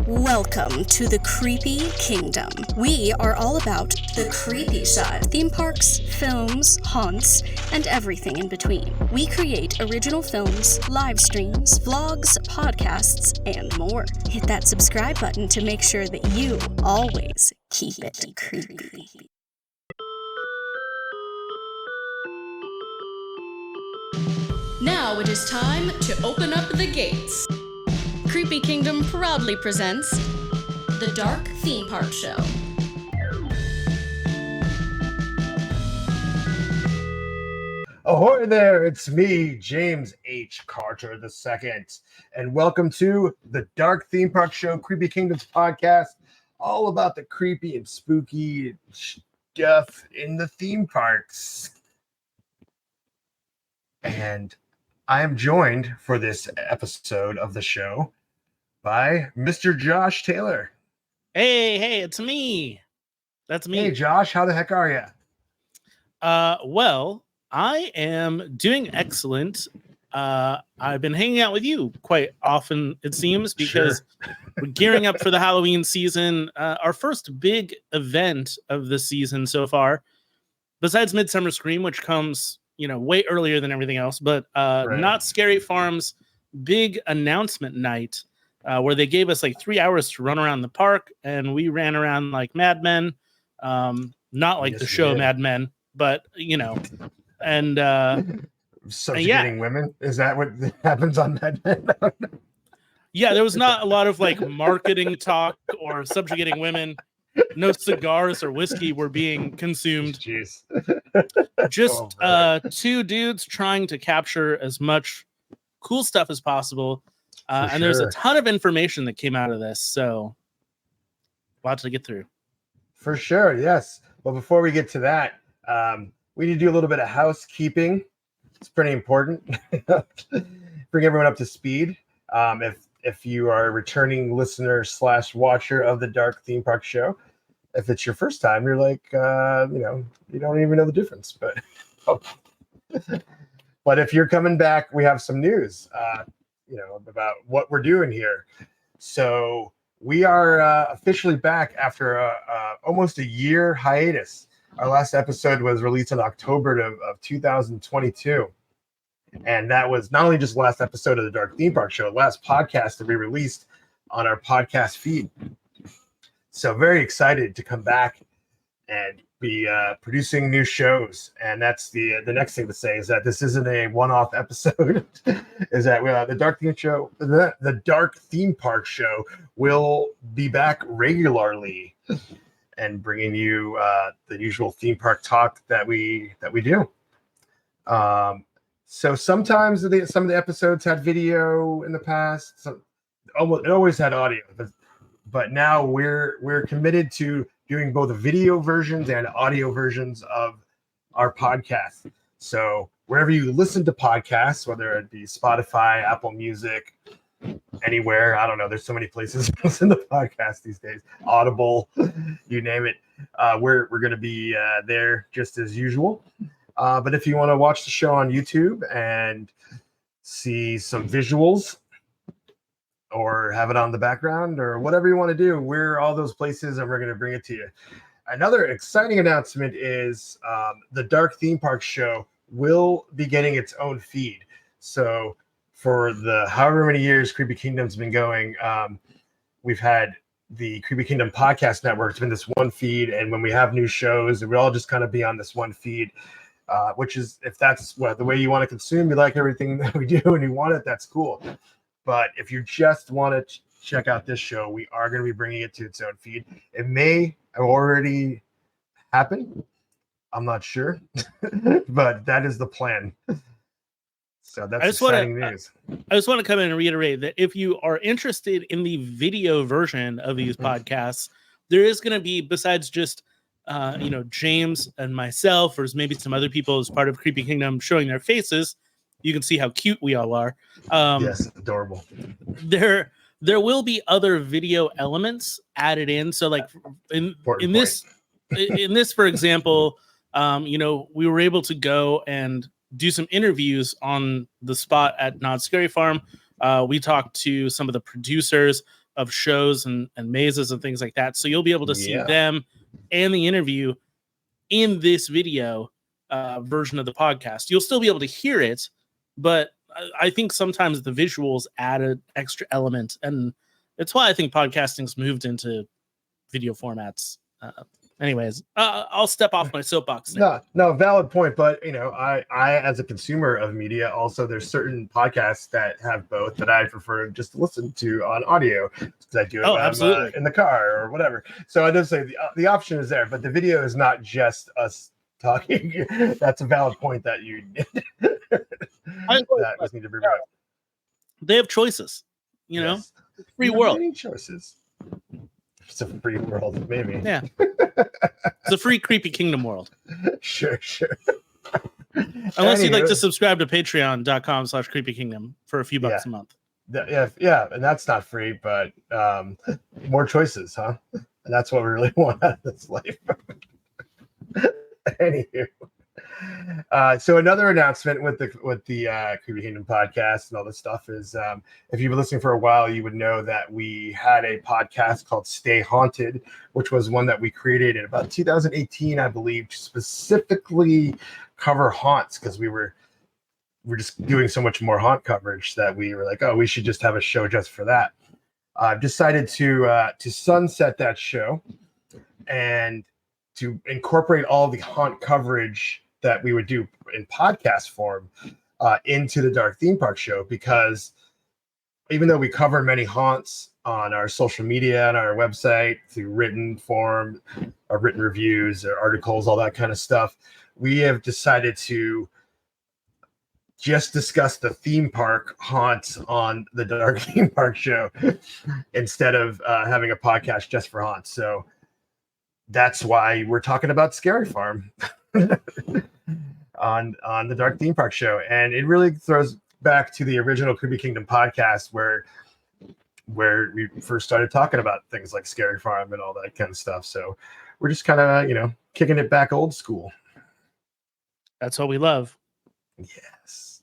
Welcome to the Creepy Kingdom. We are all about the creepy side. Theme parks, films, haunts, and everything in between. We create original films, live streams, vlogs, podcasts, and more. Hit that subscribe button to make sure that you always keep it creepy. Now it is time to open up the gates. Creepy Kingdom proudly presents The Dark Theme Park Show. Ahoy there, it's me, James H. Carter II, and welcome to the Dark Theme Park Show, Creepy Kingdoms podcast, all about the creepy and spooky stuff in the theme parks. And I am joined for this episode of the show by Mr. Josh Taylor. Hey, it's me. That's me. Hey, Josh, how the heck are you? Well, I am doing excellent. I've been hanging out with you quite often, it seems, because we're gearing up for the Halloween season. Our first big event of the season so far, besides Midsummer Scream, which comes, way earlier than everything else, but Not Scary Farm's big announcement night, where they gave us like 3 hours to run around the park, and we ran around like madmen. Not like the show Mad Men, but and subjugating women. Is that what happens on Mad Men? Yeah, there was not a lot of like marketing talk or subjugating women. No cigars or whiskey were being consumed. Jeez. Just two dudes trying to capture as much cool stuff as possible. And there's a ton of information that came out of this, so lots to get through. For sure, yes. Well, before we get to that, we need to do a little bit of housekeeping. It's pretty important. Bring everyone up to speed. If you are a returning listener / watcher of the Dark Theme Park Show, if it's your first time, you're like, you don't even know the difference. But if you're coming back, we have some news. About what we're doing here. So we are officially back after almost a year hiatus. Our last episode was released in October of 2022. And that was not only just the last episode of the Dark Theme Park Show, last podcast to be released on our podcast feed. So very excited to come back and be producing new shows. And that's the next thing to say is that this isn't a one-off episode. Is that the Dark Theme Show, the Dark Theme Park Show will be back regularly and bringing you the usual theme park talk that we do. So sometimes some of the episodes had video in the past. It always had audio, but now we're committed to doing both video versions and audio versions of our podcast. So wherever you listen to podcasts, whether it be Spotify, Apple Music, anywhere, I don't know, there's so many places to listen to podcasts these days, Audible, you name it, we're going to be there just as usual. But if you want to watch the show on YouTube and see some visuals or have it on the background or whatever you want to do, we're all those places and we're going to bring it to you. Another exciting announcement is the Dark Theme Park Show will be getting its own feed. So for the however many years Creepy Kingdom's been going, we've had the Creepy Kingdom Podcast Network. It's been this one feed, and when we have new shows, it would all just kind of be on this one feed, which is, if that's the way you want to consume, you like everything that we do and you want it, that's cool. But if you just want to check out this show, we are going to be bringing it to its own feed. It may already happen. I'm not sure, but that is the plan. So that's exciting news. I just want to come in and reiterate that if you are interested in the video version of these podcasts, there is going to be, besides just James and myself, or maybe some other people as part of Creepy Kingdom showing their faces, you can see how cute we all are. Yes, adorable. There will be other video elements added in. So, like in this, for example, we were able to go and do some interviews on the spot at Not Scary Farm. We talked to some of the producers of shows and mazes and things like that. So you'll be able to see them and the interview in this video version of the podcast. You'll still be able to hear it, but I think sometimes the visuals add an extra element, and it's why I think podcasting's moved into video formats. Anyways, I'll step off my soapbox now. No, valid point. But I as a consumer of media, also there's certain podcasts that have both that I prefer just to listen to on audio because I do it when I'm in the car or whatever. So I just say the option is there, but the video is not just us talking. That's a valid point that you that just need to be right. They have choices, yes. Free world. Many choices. It's a free world, maybe. Yeah. It's a free creepy kingdom world. Sure. Unless you'd like to subscribe to patreon.com/creepykingdom for a few bucks a month. Yeah, and that's not free, but more choices, huh? And that's what we really want out of this life. Anywho. So another announcement with the Creepy Kingdom podcast and all this stuff is if you've been listening for a while, you would know that we had a podcast called Stay Haunted, which was one that we created in about 2018, I believe, to specifically cover haunts because we're just doing so much more haunt coverage that we were like, oh, we should just have a show just for that. I've decided to sunset that show and to incorporate all the haunt coverage that we would do in podcast form into the Dark Theme Park show, because even though we cover many haunts on our social media and our website through written form, or written reviews or articles, all that kind of stuff, we have decided to just discuss the theme park haunts on the Dark Theme Park show instead of having a podcast just for haunts. So that's why we're talking about Scary Farm on the Dark Theme Park show, and it really throws back to the original Creepy Kingdom podcast where we first started talking about things like Scary Farm and all that kind of stuff. So we're just kind of kicking it back old school. That's what we love. Yes.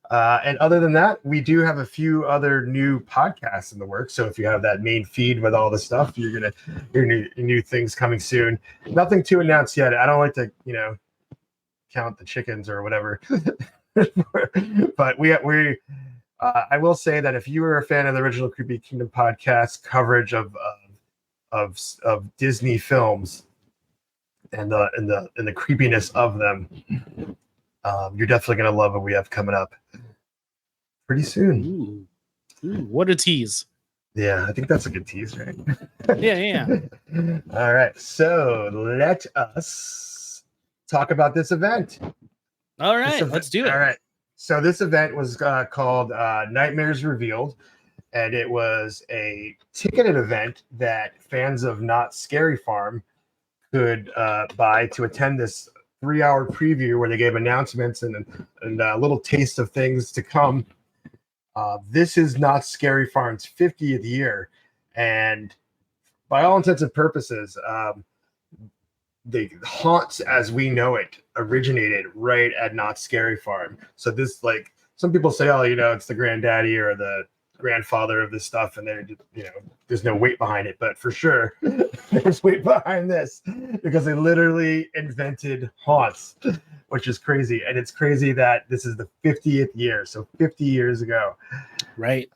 And other than that, we do have a few other new podcasts in the works. So if you have that main feed with all the stuff, you're gonna hear new things coming soon. Nothing to announce yet. I don't like to count the chickens or whatever. But I will say that if you were a fan of the original Creepy Kingdom podcast coverage of Disney films and the creepiness of them, you're definitely gonna love what we have coming up pretty soon. Ooh, what a tease. Yeah, I think that's a good tease, right? Yeah. All right, so let us talk about this event. All right, let's do it. All right, so this event was called Nightmares Revealed, and it was a ticketed event that fans of Knott Scary Farm could buy to attend this 3-hour preview where they gave announcements and a little taste of things to come. This is Knott Scary Farm's 50th year, and by all intents and purposes, the haunts as we know it originated right at Knott Scary Farm. So this, like, some people say, oh, it's the granddaddy or the grandfather of this stuff, and there's no weight behind it, but for sure there's weight behind this because they literally invented haunts, which is crazy. And it's crazy that this is the 50th year, so 50 years ago, right?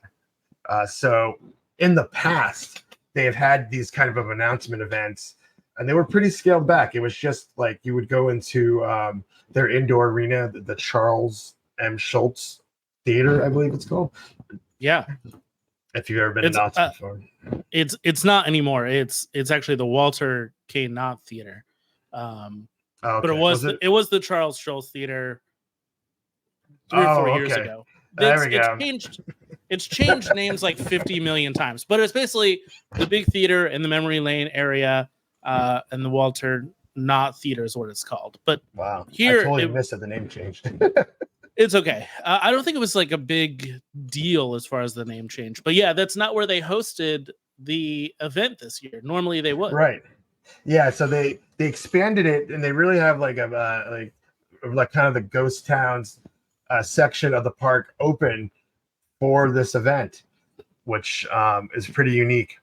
So in the past they have had these kind of announcement events, and they were pretty scaled back. It was just like you would go into their indoor arena, the Charles M. Schultz Theater, I believe it's called. Yeah. If you've ever been to Knott before. It's not anymore. It's actually the Walter K. Knott Theater. Okay. But it was the Charles Schultz Theater 3 or 4 years ago. It's changed names like 50 million times, but it's basically the big theater in the Memory Lane area, and the Walter Knott Theater is what it's called. But wow, here I totally missed that the name changed. It's okay. I don't think it was like a big deal as far as the name change. But yeah, that's not where they hosted the event this year. Normally they would. Right. Yeah. So they expanded it, and they really have like kind of the ghost towns section of the park open for this event, which is pretty unique.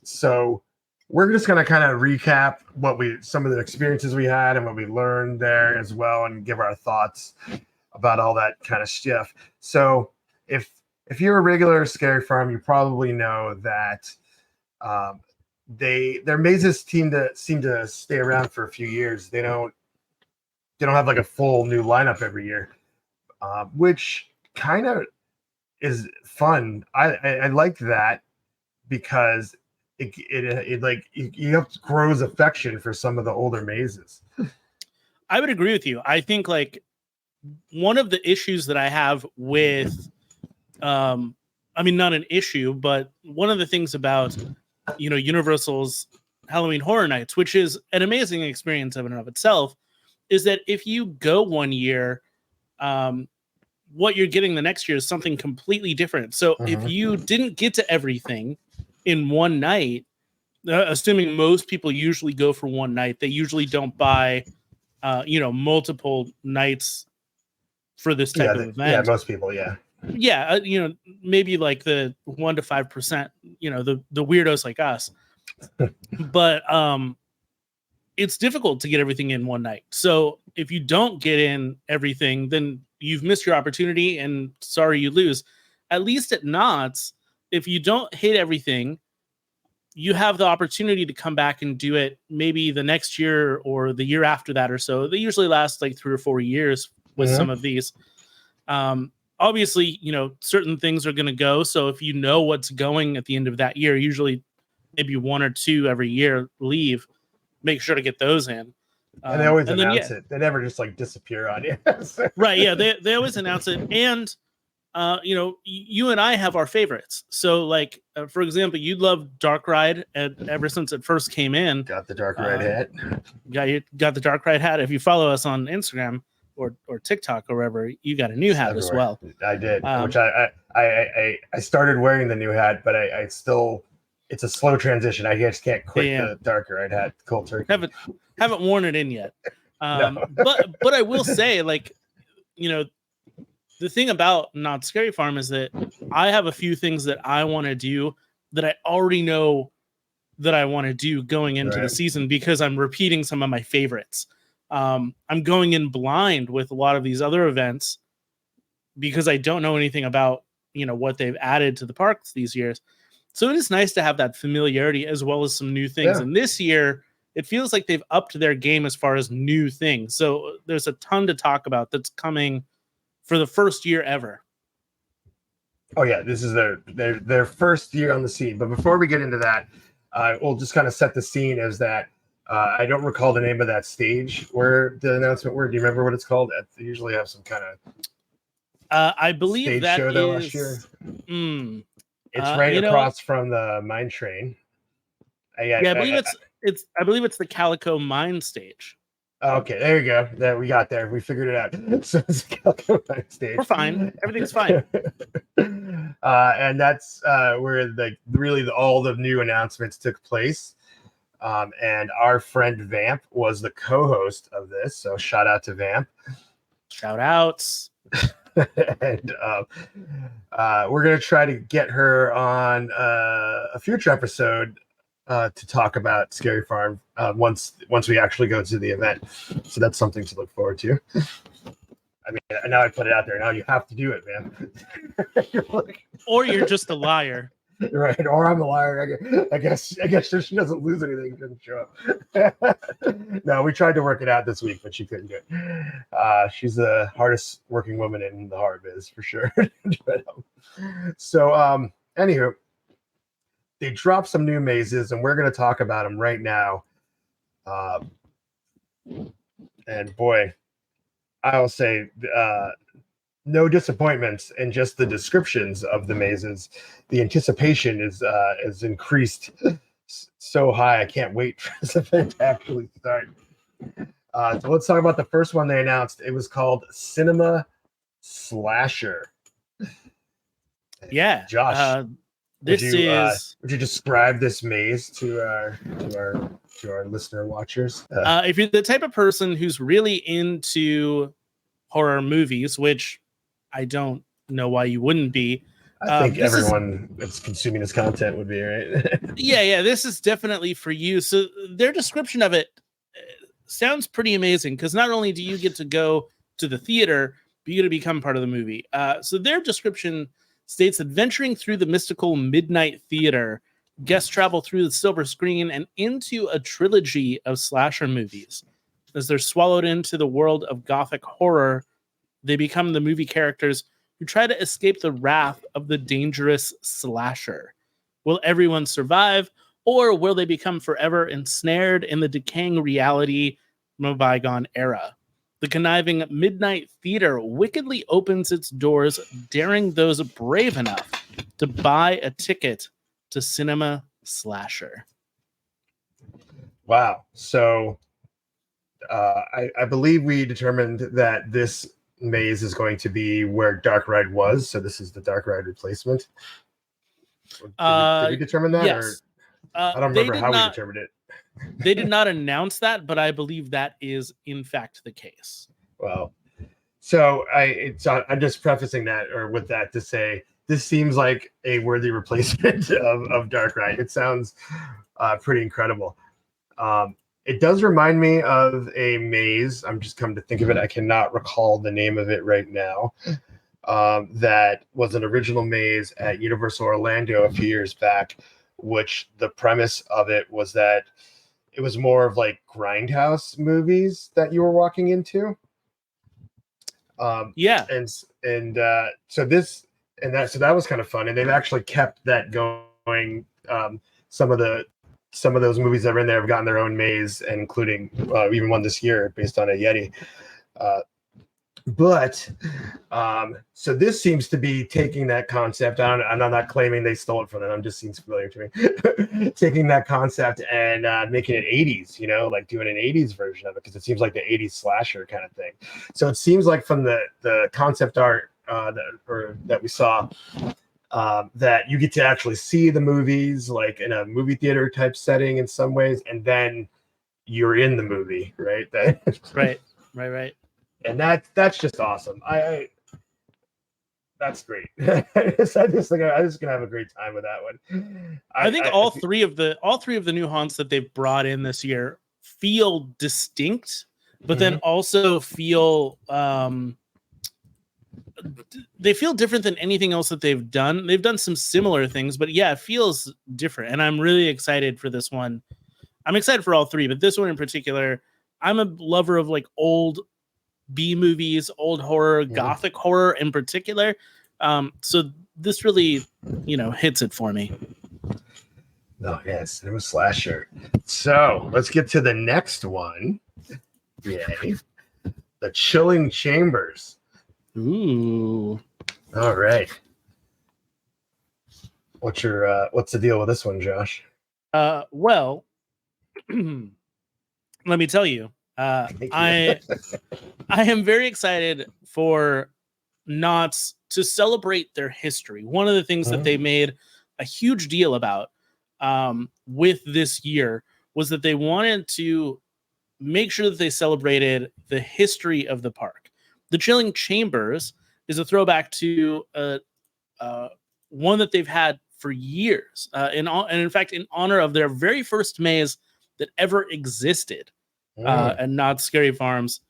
So we're just going to kind of recap some of the experiences we had and what we learned there as well, and give our thoughts about all that kind of stuff. So if you're a regular Scary Farm, you probably know that their mazes seem to stay around for a few years. They don't have like a full new lineup every year, which kind of is fun. I like that because it grows affection for some of the older mazes. I would agree with you. I think like one of the issues that I have with, I mean, not an issue, but one of the things about, Universal's Halloween Horror Nights, which is an amazing experience in and of itself, is that if you go one year, what you're getting the next year is something completely different. So if you didn't get to everything in one night, assuming most people usually go for one night, they usually don't buy, multiple nights for this type of event. Yeah, most people, yeah. Yeah, maybe like the 1 to 5%, the weirdos like us. But it's difficult to get everything in one night. So if you don't get in everything, then you've missed your opportunity, and sorry, you lose. At least at Knott's, if you don't hit everything, you have the opportunity to come back and do it maybe the next year or the year after that or so. They usually last like 3 or 4 years with some of these. Obviously, certain things are going to go. So if you know what's going at the end of that year, usually maybe 1 or 2 every year leave, make sure to get those in. And they always announce it. They never just like disappear on you. Right. Yeah. They always announce it. And, you and I have our favorites. So like, for example, you love Dark Ride ever since it first came in. Got the Dark Ride hat. Got the Dark Ride hat. If you follow us on Instagram or TikTok or wherever, you got a new hat as well. I did, which I started wearing the new hat, but I still, it's a slow transition. I just can't quit the Dark Ride hat. Cold turkey. Haven't worn it in yet. No. but I will say, like, the thing about Not Scary Farm is that I have a few things that I want to do that I already know that I want to do going into the season, because I'm repeating some of my favorites. I'm going in blind with a lot of these other events because I don't know anything about, what they've added to the parks these years. So it is nice to have that familiarity as well as some new things. Yeah. And this year, it feels like they've upped their game as far as new things. So there's a ton to talk about that's coming for the first year ever. Oh yeah, this is their first year on the scene. But before we get into that, we'll just kind of set the scene as that. I don't recall the name of that stage where the announcement were. Do you remember what it's called? They usually have some kind of I believe stage that show is last year. It's right across from the mine train. I believe it's the Calico Mine stage. Okay, there you go. We got there. We figured it out. So it's the Calico Mine stage. We're fine. Everything's fine. And that's where all the new announcements took place. And our friend Vamp was the co-host of this. So shout out to Vamp. Shout outs. And we're going to try to get her on a future episode to talk about Scary Farm once we actually go to the event. So that's something to look forward to. I mean, now I put it out there. Now you have to do it, man. Or you're just a liar. Right, or I'm a liar. I guess she doesn't lose anything. She doesn't show up. No, we tried to work it out this week, but she couldn't do it. She's the hardest working woman in the horror biz for sure. So, anywho, they dropped some new mazes, and we're going to talk about them right now. And boy, I'll say no disappointments in just the descriptions of the mazes. The anticipation is increased so high. I can't wait for this event to actually start. So let's talk about the first one they announced. It was called Cinema Slasher. Yeah, Josh, would you describe this maze to our listener watchers? If you're the type of person who's really into horror movies, which I don't know why you wouldn't be, I think This is everyone that's consuming this content would be, right? yeah, this is definitely for you. So their description of it sounds pretty amazing because not only do you get to go to the theater, but you get to become part of the movie. So their description states that venturing through the mystical midnight theater, guests travel through the silver screen and into a trilogy of slasher movies. As they're swallowed into the world of gothic horror, they become the movie characters who try to escape the wrath of the dangerous slasher. Will everyone survive, or will they become forever ensnared in the decaying reality from a bygone era? The conniving Midnight Theater wickedly opens its doors, daring those brave enough to buy a ticket to cinema slasher. Wow. So I believe we determined that this maze is going to be where Dark Ride was. So this is the Dark Ride replacement. Did we determine that? Yes. Or I don't remember how we determined it. They did not announce that, but I believe that is in fact the case. Well, so I'm just prefacing that or with that to say this seems like a worthy replacement of Dark Ride. It sounds pretty incredible. It does remind me of a maze. I'm just come to think of it. I cannot recall the name of it right now. That was an original maze at Universal Orlando a few years back, which the premise of it was that it was more of like grindhouse movies that you were walking into. Yeah. So that was kind of fun. And they've actually kept that going. Some of those movies that are in there have gotten their own maze, and including even one this year based on a Yeti. So this seems to be taking that concept. I'm not claiming they stole it from them. Just seems familiar to me. Taking that concept and making it 80s, like doing an 80s version of it, because it seems like the 80s slasher kind of thing. So it seems like from the concept art that we saw, that you get to actually see the movies like in a movie theater type setting in some ways, and then you're in the movie, right? Right. And that's just awesome. That's great. I just think I'm just gonna have a great time with that one. I think all three of the new haunts that they've brought in this year feel distinct, but then also feel they feel different than anything else that they've done. They've done some similar things, but yeah, it feels different. And I'm really excited for this one. I'm excited for all three, but this one in particular, I'm a lover of like old B movies, old horror, gothic horror in particular. So this really, hits it for me. Oh yes, it was slasher. So let's get to the next one. Yay. The Chilling Chambers. Ooh. All right. What's the deal with this one, Josh? Well, let me tell you. I am very excited for Knott to celebrate their history. One of the things that they made a huge deal about with this year was that they wanted to make sure that they celebrated the history of the park. The Chilling Chambers is a throwback to one that they've had for years, and in fact, in honor of their very first maze that ever existed. And not Scary Farms.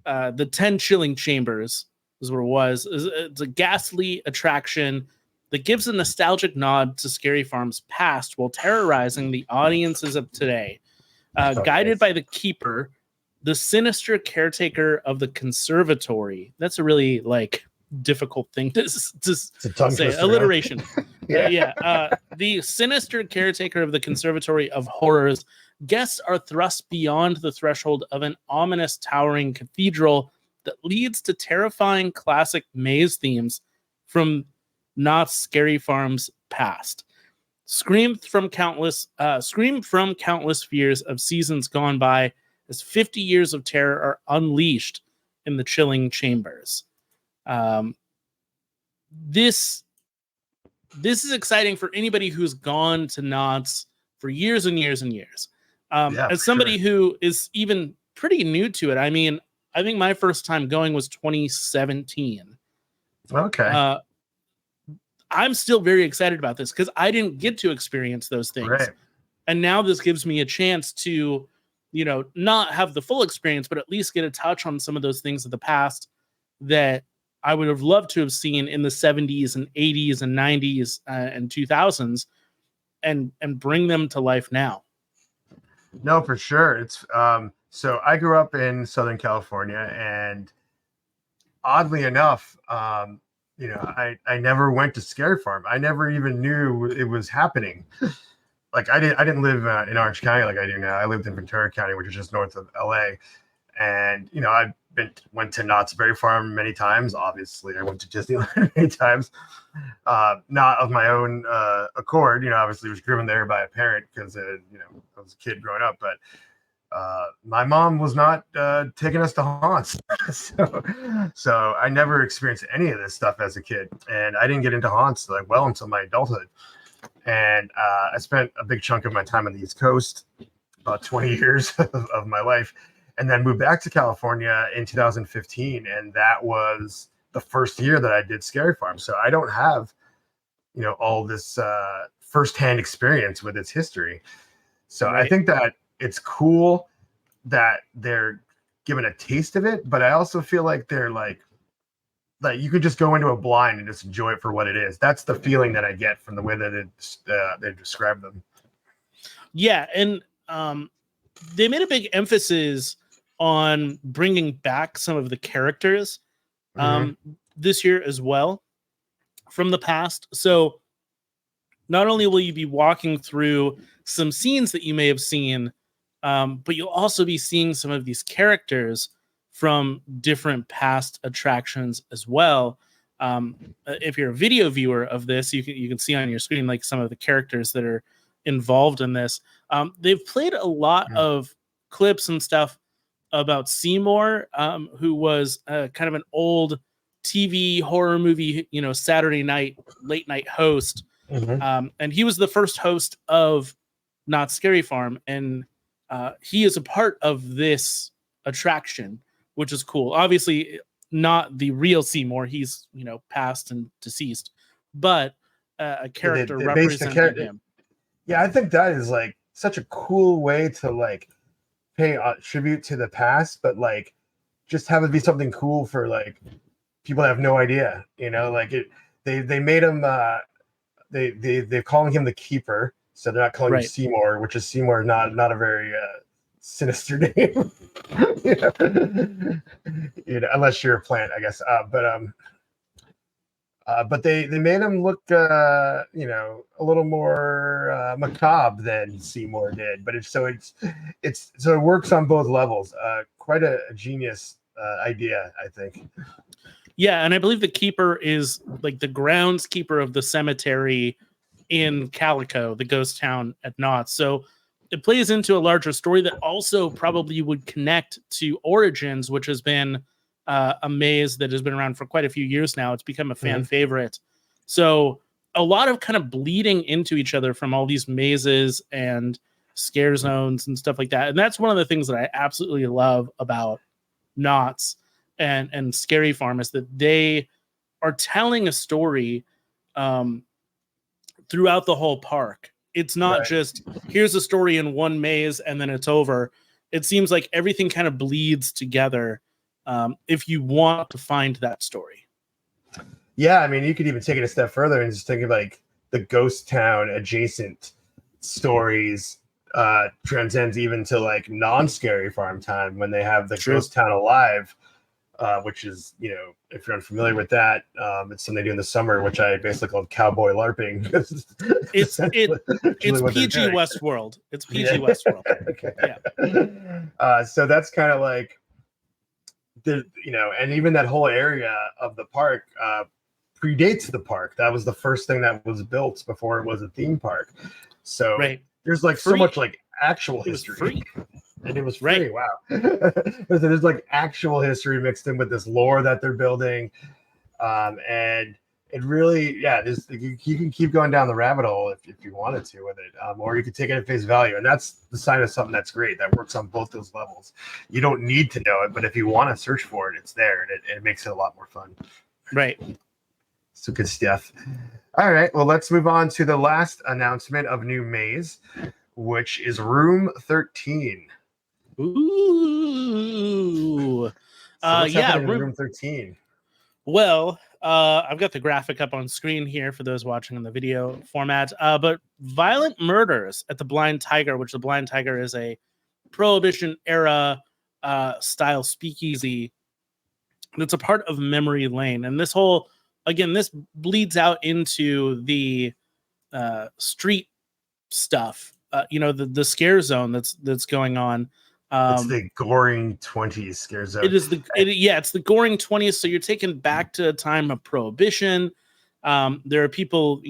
The 10 Chilling Chambers is what it was. It's a ghastly attraction that gives a nostalgic nod to Scary Farms' past while terrorizing the audiences of today. Guided by the keeper, the sinister caretaker of the conservatory. That's a really difficult thing to say. Alliteration. The sinister caretaker of the conservatory of horrors. Guests are thrust beyond the threshold of an ominous towering cathedral that leads to terrifying classic maze themes from Knott's Scary Farms past. Scream from countless fears of seasons gone by as 50 years of terror are unleashed in the Chilling Chambers. This is exciting for anybody who's gone to Knott's for years and years and years. As somebody who is even pretty new to it, I mean, I think my first time going was 2017. Okay. I'm still very excited about this because I didn't get to experience those things. Right. And now this gives me a chance to, not have the full experience, but at least get a touch on some of those things of the past that I would have loved to have seen in the 70s and 80s and 90s and 2000s and bring them to life now. No, for sure. It's so I grew up in Southern California, and oddly enough, I never went to Scary Farm. I never even knew it was happening. Like I didn't live in Orange County like I do now. I lived in Ventura County, which is just north of LA. And I went to Knott's Berry Farm many times. Obviously, I went to Disneyland many times. Not of my own accord. Obviously, was driven there by a parent because I was a kid growing up. But my mom was not taking us to haunts, so I never experienced any of this stuff as a kid, and I didn't get into haunts until my adulthood. And I spent a big chunk of my time on the East Coast, about 20 years of my life, and then moved back to California in 2015. And that was the first year that I did Scary Farm. So I don't have, all this firsthand experience with its history. So right. I think that it's cool that they're given a taste of it, but I also feel like they're like you could just go into a blind and just enjoy it for what it is. That's the feeling that I get from the way that they describe them. Yeah, and they made a big emphasis on bringing back some of the characters this year as well from the past. So not only will you be walking through some scenes that you may have seen, but you'll also be seeing some of these characters from different past attractions as well. If you're a video viewer of this, you can see on your screen like some of the characters that are involved in this. They've played a lot of clips and stuff about Seymour, who was kind of an old TV horror movie, Saturday night late night host, and he was the first host of Knott's Scary Farm, and he is a part of this attraction, which is cool. Obviously, not the real Seymour. He's, passed and deceased, but a character representing him. Yeah, I think that is such a cool way to pay tribute to the past, but just have it be something cool for people that have no idea. They made him. They're calling him the Keeper, so they're not calling him Seymour, which is Seymour, not a very sinister name. Unless you're a plant, I guess. But they made him look a little more macabre than Seymour did. But so it works on both levels. Quite a genius idea, I think. Yeah, and I believe the Keeper is the groundskeeper of the cemetery in Calico, the ghost town at Knott. So it plays into a larger story that also probably would connect to Origins, which has been a maze that has been around for quite a few years now. It's become a fan favorite. So a lot of kind of bleeding into each other from all these mazes and scare zones and stuff like that. And that's one of the things that I absolutely love about Knott's and Scary Farm is that they are telling a story throughout the whole park. It's not just here's a story in one maze and then it's over. It seems like everything kind of bleeds together if you want to find that story. Yeah, I mean, you could even take it a step further and just think of the ghost town adjacent stories transcends even to non-Scary Farm time when they have the ghost town alive. Which is, if you're unfamiliar with that, it's something they do in the summer, which I basically call cowboy LARPing. It's PG Westworld. It's PG Westworld. Okay. Yeah. So that's kind of and even that whole area of the park predates the park. That was the first thing that was built before it was a theme park. So there's so much actual history. And it was free. Wow. There's actual history mixed in with this lore that they're building. And it really, you can keep going down the rabbit hole if you wanted to with it. Or you could take it at face value. And that's the sign of something that's great, that works on both those levels. You don't need to know it, but if you want to search for it, it's there. And it makes it a lot more fun. Right. So good stuff. All right, well, let's move on to the last announcement of new maze, which is Room 13. Ooh. So what's Yeah, happening in Room 13? Well, I've got the graphic up on screen here for those watching in the video format. But violent murders at the Blind Tiger, which the Blind Tiger is a Prohibition era style speakeasy that's a part of Memory Lane. And this whole, again, this bleeds out into the street stuff. The scare zone that's going on. It's the Goring 20s scare zone. It's the Goring 20s. So you're taken back to a time of Prohibition. There are people,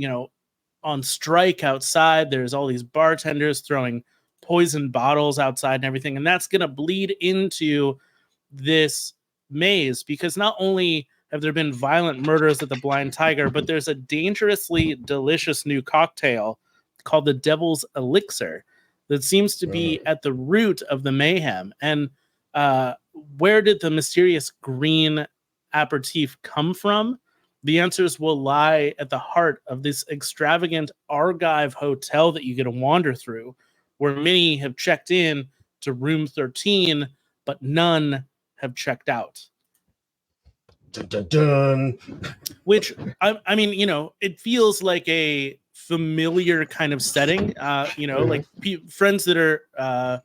on strike outside. There's all these bartenders throwing poison bottles outside and everything. And that's going to bleed into this maze, because not only have there been violent murders at the Blind Tiger, but there's a dangerously delicious new cocktail called the Devil's Elixir that seems to be at the root of the mayhem. And where did the mysterious green aperitif come from? The answers will lie at the heart of this extravagant Argive hotel that you get to wander through, where many have checked in to room 13, but none have checked out. Dun, dun, dun. Which, I mean, it feels like a familiar kind of setting. Like friends that are,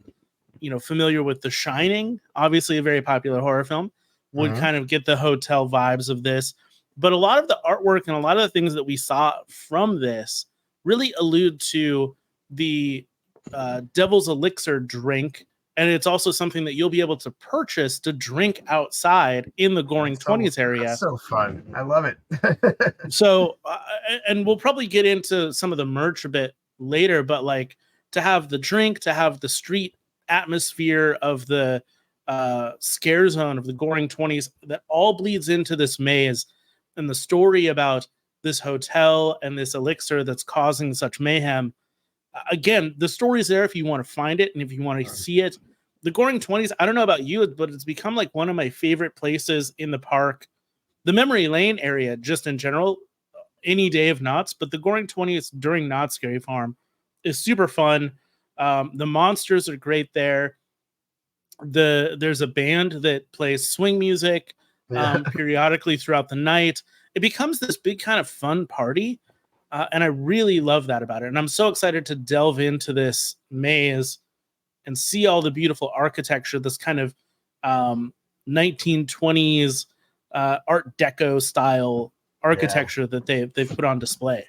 familiar with The Shining, obviously a very popular horror film, would kind of get the hotel vibes of this. But a lot of the artwork and a lot of the things that we saw from this really allude to the Devil's Elixir drink. And it's also something that you'll be able to purchase to drink outside in the Goring 20s area. That's so fun. I love it. So, and we'll probably get into some of the merch a bit later, but like to have the drink, to have the street atmosphere of the scare zone of the Goring 20s, that all bleeds into this maze and the story about this hotel and this elixir that's causing such mayhem. Again, the story's there if you want to find it and if you want to see it. The Goring 20s, I don't know about you, but it's become like one of my favorite places in the park. The Memory Lane area, just in general, any day of Knott's, but the Goring 20s during Knott's Scary Farm is super fun. The monsters are great there. There's a band that plays swing music periodically throughout the night. It becomes this big kind of fun party. And I really love that about it. And I'm so excited to delve into this maze and see all the beautiful architecture, this kind of 1920s Art Deco style architecture that they've put on display.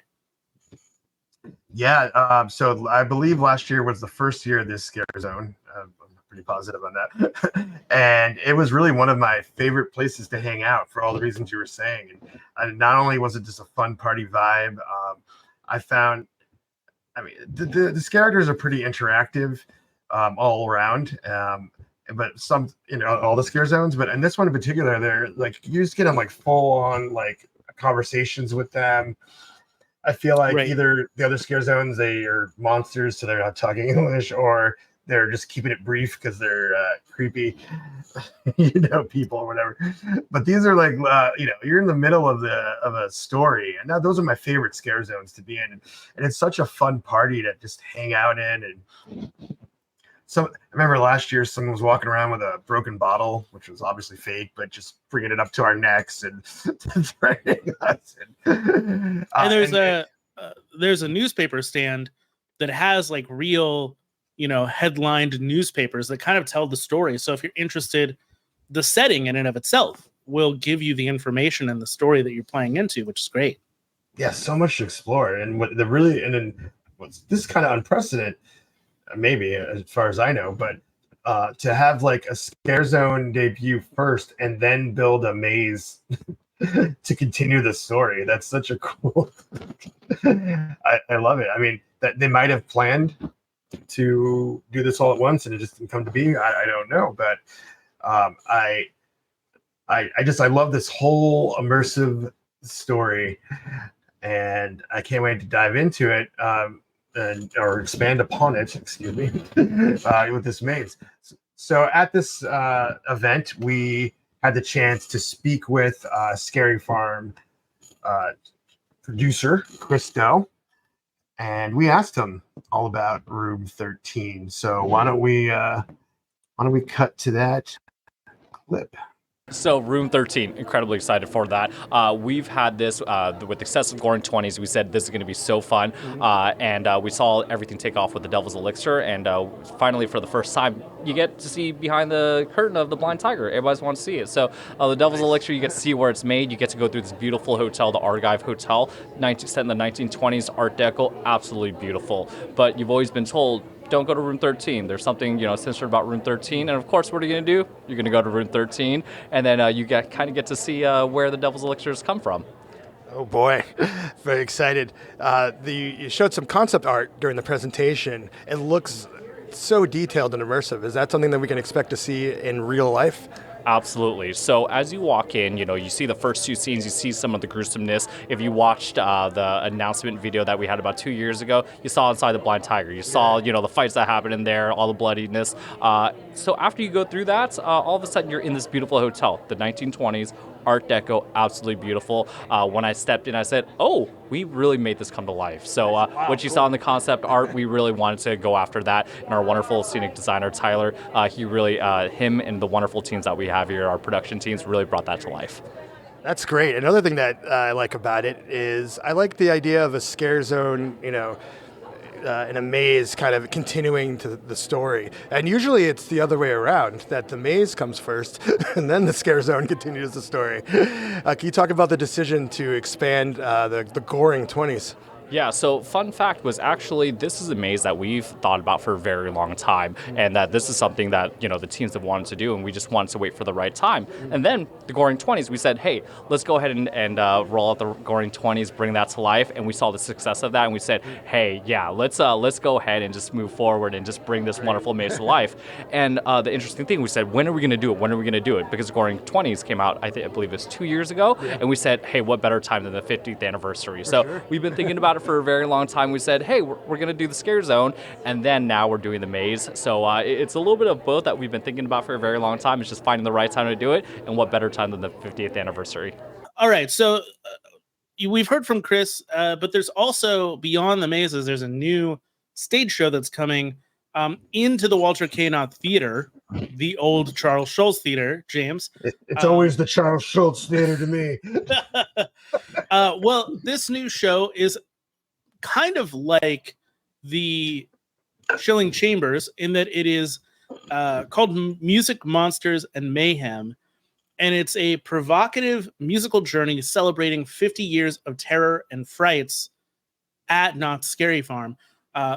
Yeah. So I believe last year was the first year of this scare zone. I'm pretty positive on that. And it was really one of my favorite places to hang out for all the reasons you were saying. And not only was it just a fun party vibe, I found, the characters are pretty interactive all around. But some, all the scare zones, but in this one in particular, they're like, you just get them like full on like conversations with them. I feel like either the other scare zones, they are monsters, so they're not talking English, or they're just keeping it brief because they're creepy, people or whatever. But these are like, you're in the middle of a story, and now those are my favorite scare zones to be in, and it's such a fun party to just hang out in. And I remember last year someone was walking around with a broken bottle, which was obviously fake, but just bringing it up to our necks and threatening us. And there's a newspaper stand that has like real, headlined newspapers that kind of tell the story. So if you're interested, the setting in and of itself will give you the information and the story that you're playing into, which is great. Yeah, so much to explore. And this is kind of unprecedented. Maybe as far as I know, but to have like a scare zone debut first and then build a maze to continue the story, that's such a cool I love it. I mean, that they might have planned to do this all at once and it just didn't come to be. I don't know, but I love this whole immersive story, and I can't wait to dive into it. Or expand upon it, excuse me, with this maze. So at this event, we had the chance to speak with Scary Farm producer, Christo, and we asked him all about Room 13. So why don't we cut to that clip? So Room 13, incredibly excited for that. We've had this with excessive goring 20s. We said this is going to be so fun, and we saw everything take off with the Devil's Elixir, and finally, for the first time, you get to see behind the curtain of the Blind Tiger. Everybody wants to see it. So the Devil's Elixir, you get to see where it's made. You get to go through this beautiful hotel, the Argive Hotel, set in the 1920s, Art Deco, absolutely beautiful. But you've always been told, don't go to Room 13. There's something, censored about Room 13. And of course, what are you going to do? You're going to go to Room 13, and then you kind of get to see where the Devil's Elixirs come from. Oh boy, very excited. You showed some concept art during the presentation. It looks so detailed and immersive. Is that something that we can expect to see in real life? Absolutely. So as you walk in, you see the first two scenes, you see some of the gruesomeness. If you watched the announcement video that we had about 2 years ago, you saw inside the Blind Tiger. You saw, the fights that happened in there, all the bloodiness. So after you go through that, all of a sudden you're in this beautiful hotel, the 1920s, Art Deco, absolutely beautiful. When I stepped in, I said, oh, we really made this come to life. So what you saw in the concept art, we really wanted to go after that. And our wonderful scenic designer, Tyler, him and the wonderful teams that we have here, our production teams, really brought that to life. That's great. Another thing that I like about it is I like the idea of a scare zone, in a maze kind of continuing to the story. And usually it's the other way around, that the maze comes first and then the scare zone continues the story. Can you talk about the decision to expand the goring 20s? Yeah, so fun fact was actually this is a maze that we've thought about for a very long time, and that this is something that, the teams have wanted to do, and we just wanted to wait for the right time. And then the Goring 20s, we said, hey, let's go ahead and roll out the Goring 20s, bring that to life, and we saw the success of that, and we said, hey, yeah, let's go ahead and just move forward and just bring this wonderful maze to life. And the interesting thing, we said, when are we going to do it? When are we going to do it? Because Goring 20s came out, I believe it was 2 years ago, and we said, hey, what better time than the 50th anniversary? So we've been thinking about it for a very long time. We said, hey, we're going to do the scare zone, and then now we're doing the maze. So it's a little bit of both that we've been thinking about for a very long time. It's just finding the right time to do it, and what better time than the 50th anniversary. All right, so we've heard from Chris, but there's also, beyond the mazes, there's a new stage show that's coming into the Walter K. Knott Theater, the old Charles Schulz Theater, James. It's always the Charles Schulz Theater to me. Well, this new show is kind of like the Shilling Chambers in that it is called Music, Monsters, and Mayhem, and it's a provocative musical journey celebrating 50 years of terror and frights at Knott's Scary Farm.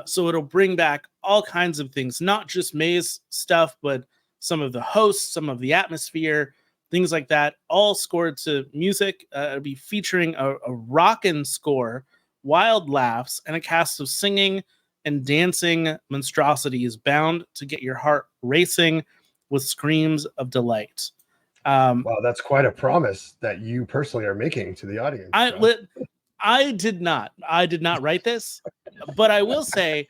So it'll bring back all kinds of things, not just maze stuff, but some of the hosts, some of the atmosphere, things like that, all scored to music. It'll be featuring a rockin' score, wild laughs, and a cast of singing and dancing monstrosities bound to get your heart racing with screams of delight. Wow, that's quite a promise that you personally are making to the audience. I did not write this, but I will say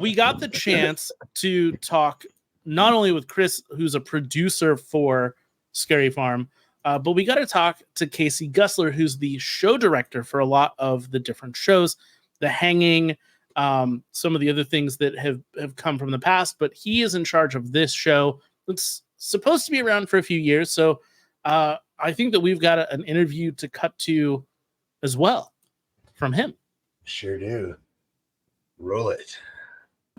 we got the chance to talk not only with Chris, who's a producer for Scary Farm, but we got to talk to Casey Gussler, who's the show director for a lot of the different shows, The Hanging, some of the other things that have come from the past. But he is in charge of this show. It's supposed to be around for a few years. So I think that we've got an interview to cut to as well from him. Sure do. Roll it.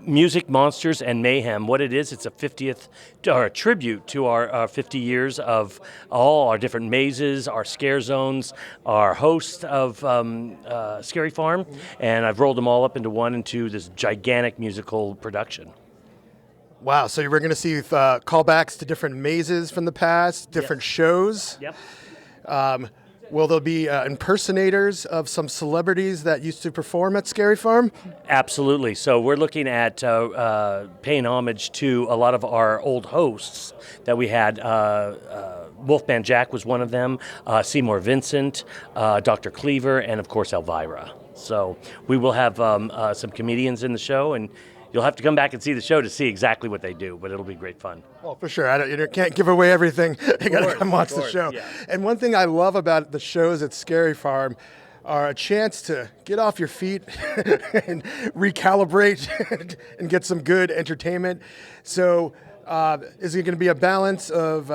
Music, Monsters, and Mayhem. What it is, it's a 50th, or a tribute to our 50 years of all our different mazes, our scare zones, our host of Scary Farm, and I've rolled them all up into one into this gigantic musical production. Wow, so we're going to see callbacks to different mazes from the past, different shows. Yep. Will there be impersonators of some celebrities that used to perform at Scary Farm? Absolutely. So we're looking at paying homage to a lot of our old hosts that we had. Wolfman Jack was one of them, Seymour Vincent, Dr. Cleaver, and of course Elvira. So we will have some comedians in the show, and you'll have to come back and see the show to see exactly what they do, but it'll be great fun. Well, for sure. You can't give away everything. You got to come watch the show. Yeah. And one thing I love about the shows at Scary Farm are a chance to get off your feet and recalibrate and get some good entertainment. So is it going to be a balance of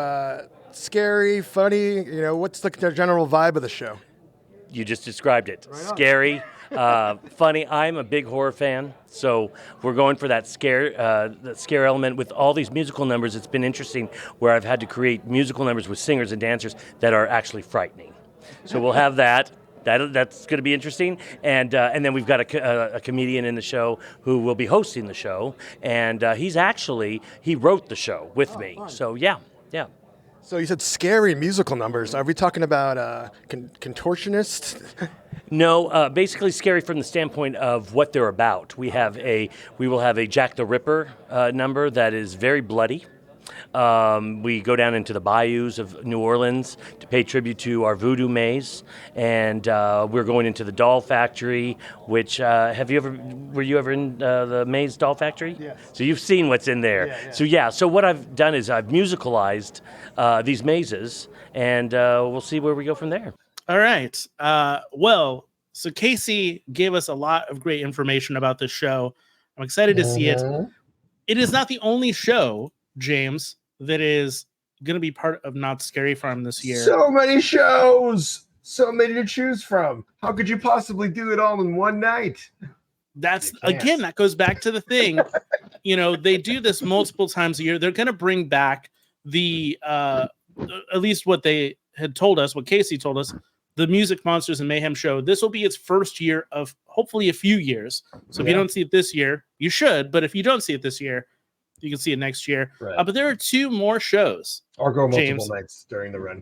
scary, funny? What's the general vibe of the show? You just described it. Right. Scary, funny. I'm a big horror fan, so we're going for that scare element with all these musical numbers. It's been interesting where I've had to create musical numbers with singers and dancers that are actually frightening. So we'll have that. That's going to be interesting, and then we've got a comedian in the show who will be hosting the show, and he wrote the show with me. Fun. So yeah. So you said scary musical numbers. Are we talking about contortionists? No, basically scary from the standpoint of what they're about. We will have a Jack the Ripper number that is very bloody. We go down into the bayous of New Orleans to pay tribute to our voodoo maze, and we're going into the doll factory. Which were you ever in the maze doll factory? Yes. So you've seen what's in there. Yeah. So what I've done is I've musicalized these mazes, and we'll see where we go from there. All right. So Casey gave us a lot of great information about this show. I'm excited to see it. It is not the only show, James, that is going to be part of Knott's Scary Farm this year. So many shows, so many to choose from. How could you possibly do it all in one night? That goes back to the thing. They do this multiple times a year. They're going to bring back the, at least what they had told us, what Casey told us, the Music Monsters and Mayhem show. This will be its first year of hopefully a few years. So if you don't see it this year, you should. But if you don't see it this year, you can see it next year. Right. But there are 2 more shows. Or go multiple nights during the run.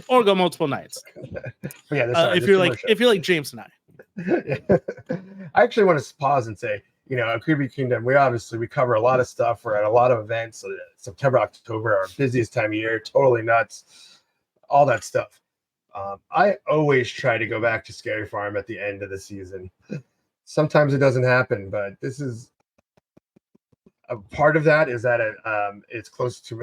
Or go multiple nights. If you're like James and I. I actually want to pause and say, at Creepy Kingdom, we cover a lot of stuff. We're at a lot of events. September, October, our busiest time of year, totally nuts, all that stuff. I always try to go back to Scary Farm at the end of the season. Sometimes it doesn't happen, but this is a part of that is that it's close to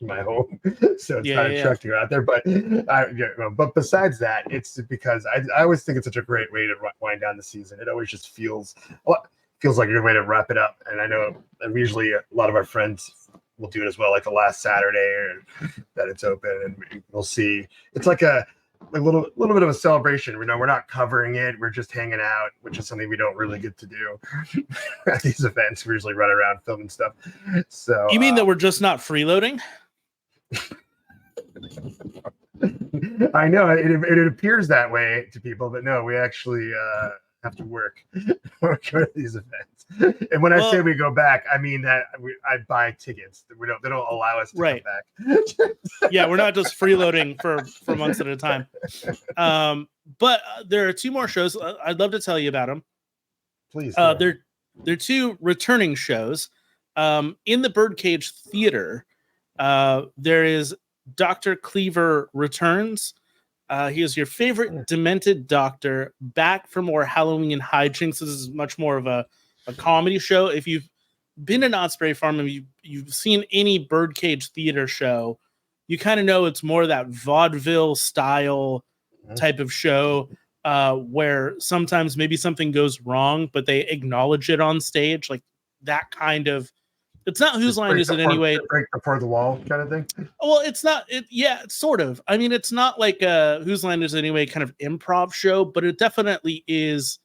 my home, so it's not a trek to go out there. But besides that, it's because I always think it's such a great way to wind down the season. It always just feels like a good way to wrap it up. And I know usually a lot of our friends will do it as well, like the last Saturday that it's open, and we'll see. It's like a little bit of a celebration. We're not covering it. We're just hanging out, which is something we don't really get to do at these events. We usually run around filming stuff. So you mean that we're just not freeloading? I know it appears that way to people, but no, we actually have to work go to these events. And when I say we go back, I mean that I buy tickets. They don't allow us to come back. Yeah, we're not just freeloading for months at a time. But there are 2 more shows. I'd love to tell you about them. Please. They're 2 returning shows. In the Birdcage Theater, there is Dr. Cleaver Returns. He is your favorite demented doctor, back for more Halloween hijinks. This is much more of a comedy show. If you've been to Knott's Scary Farm and you've seen any Birdcage Theater show, you kind of know it's more that vaudeville style type of show where sometimes maybe something goes wrong, but they acknowledge it on stage. Like that kind of, it's not Whose Line Is It Anyway? Break before the wall kind of thing? Well, it's not. It's sort of. I mean, it's not like a Whose Line Is It Anyway kind of improv show, but it definitely is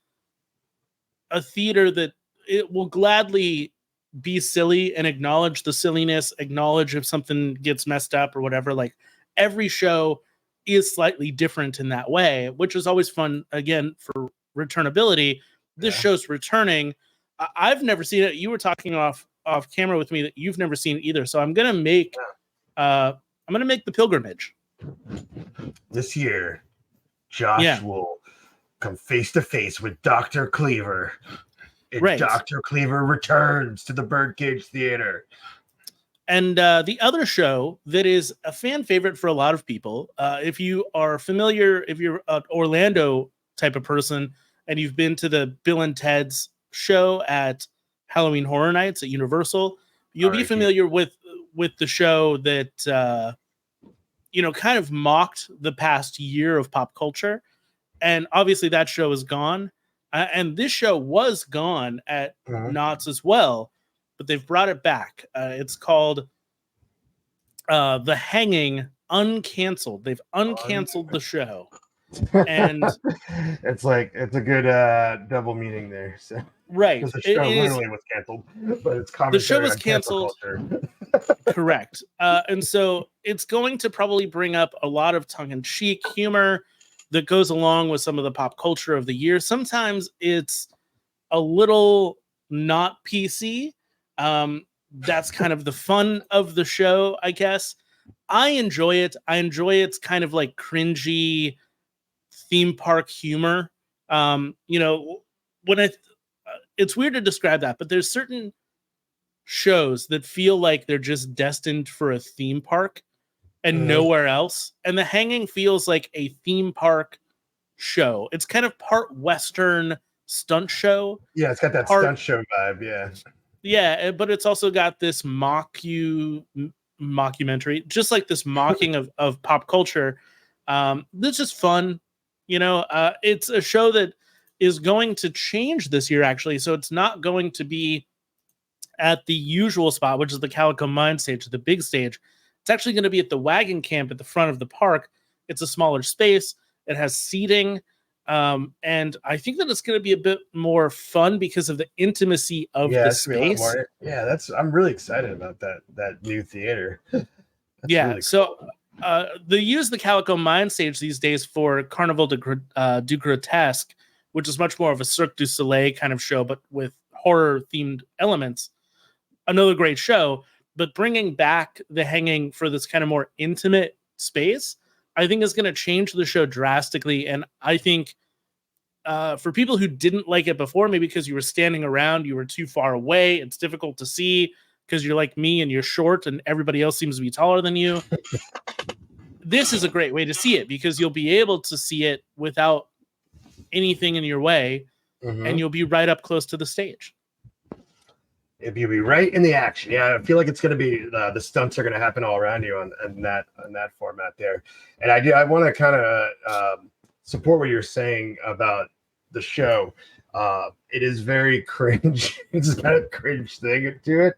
a theater that it will gladly be silly and acknowledge the silliness, acknowledge if something gets messed up or whatever. Like every show is slightly different in that way, which is always fun, again, for returnability. This show's returning. I've never seen it. You were talking off camera with me that you've never seen either. So I'm gonna make the pilgrimage this year. Josh will come face to face with Dr. Cleaver. And Dr. Cleaver returns to the Birdcage Theater. And the other show that is a fan favorite for a lot of people, if you are familiar, if you're an Orlando type of person and you've been to the Bill and Ted's show at Halloween Horror Nights at Universal. You'll be familiar with the show that kind of mocked the past year of pop culture, and obviously that show is gone. And this show was gone at Knott's as well, but they've brought it back. It's called The Hanging Uncanceled. They've uncanceled the show. And it's a good double meaning there. So right, because the show literally was canceled, but it's commentary. The show was on cancel canceled. Correct. And so it's going to probably bring up a lot of tongue-in-cheek humor that goes along with some of the pop culture of the year. Sometimes it's a little not PC. That's kind of the fun of the show, I guess. I enjoy it. I enjoy its kind of like cringy theme park humor. It's weird to describe that, but there's certain shows that feel like they're just destined for a theme park and nowhere else. And The Hanging feels like a theme park show. It's kind of part Western stunt show. Yeah, it's got that stunt show vibe. Yeah. Yeah, but it's also got this mockumentary, just like this mocking of pop culture. This is fun. It's a show that is going to change this year, actually. So it's not going to be at the usual spot, which is the Calico Mine stage, the big stage. It's actually going to be at the wagon camp at the front of the park. It's a smaller space. It has seating. And I think that it's going to be a bit more fun because of the intimacy of the space. I'm really excited about that new theater. Really cool. They use the Calico Mine stage these days for Carnival du Grotesque, which is much more of a Cirque du Soleil kind of show, but with horror-themed elements. Another great show, but bringing back The Hanging for this kind of more intimate space, I think is going to change the show drastically. And I think for people who didn't like it before, maybe because you were standing around, you were too far away, it's difficult to see because you're like me and you're short and everybody else seems to be taller than you. This is a great way to see it because you'll be able to see it without anything in your way, and you'll be right up close to the stage. If you'll be right in the action. Yeah, I feel like it's going to be the stunts are going to happen all around you on that format there. And I want to kind of support what you're saying about the show. It is very cringe. It's got a cringe thing to it.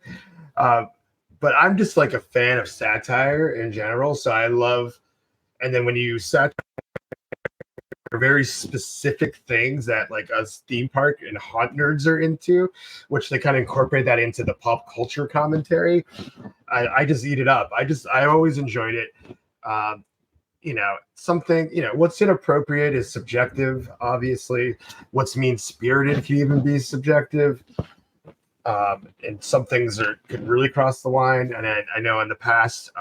But I'm just like a fan of satire in general. So I love, and then when you satire very specific things that like us theme park and haunt nerds are into, which they kind of incorporate that into the pop culture commentary. I just eat it up. I always enjoyed it. Something, what's inappropriate is subjective, obviously. What's mean-spirited can even be subjective. And some things could really cross the line. And I know in the past,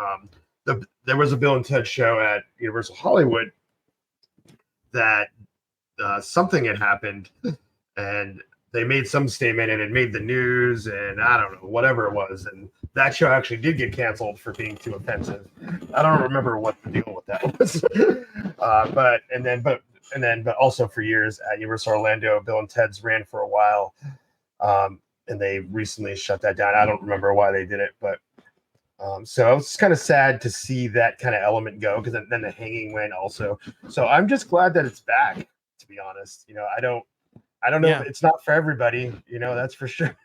there was a Bill and Ted show at Universal Hollywood that something had happened and they made some statement and it made the news and I don't know, whatever it was. And that show actually did get canceled for being too offensive. I don't remember what the deal with that was. But also for years at Universal Orlando, Bill and Ted's ran for a while. And they recently shut that down. I don't remember why they did it, but so it's kind of sad to see that kind of element go because then The Hanging went also. So I'm just glad that it's back, to be honest. I don't know if it's not for everybody, that's for sure.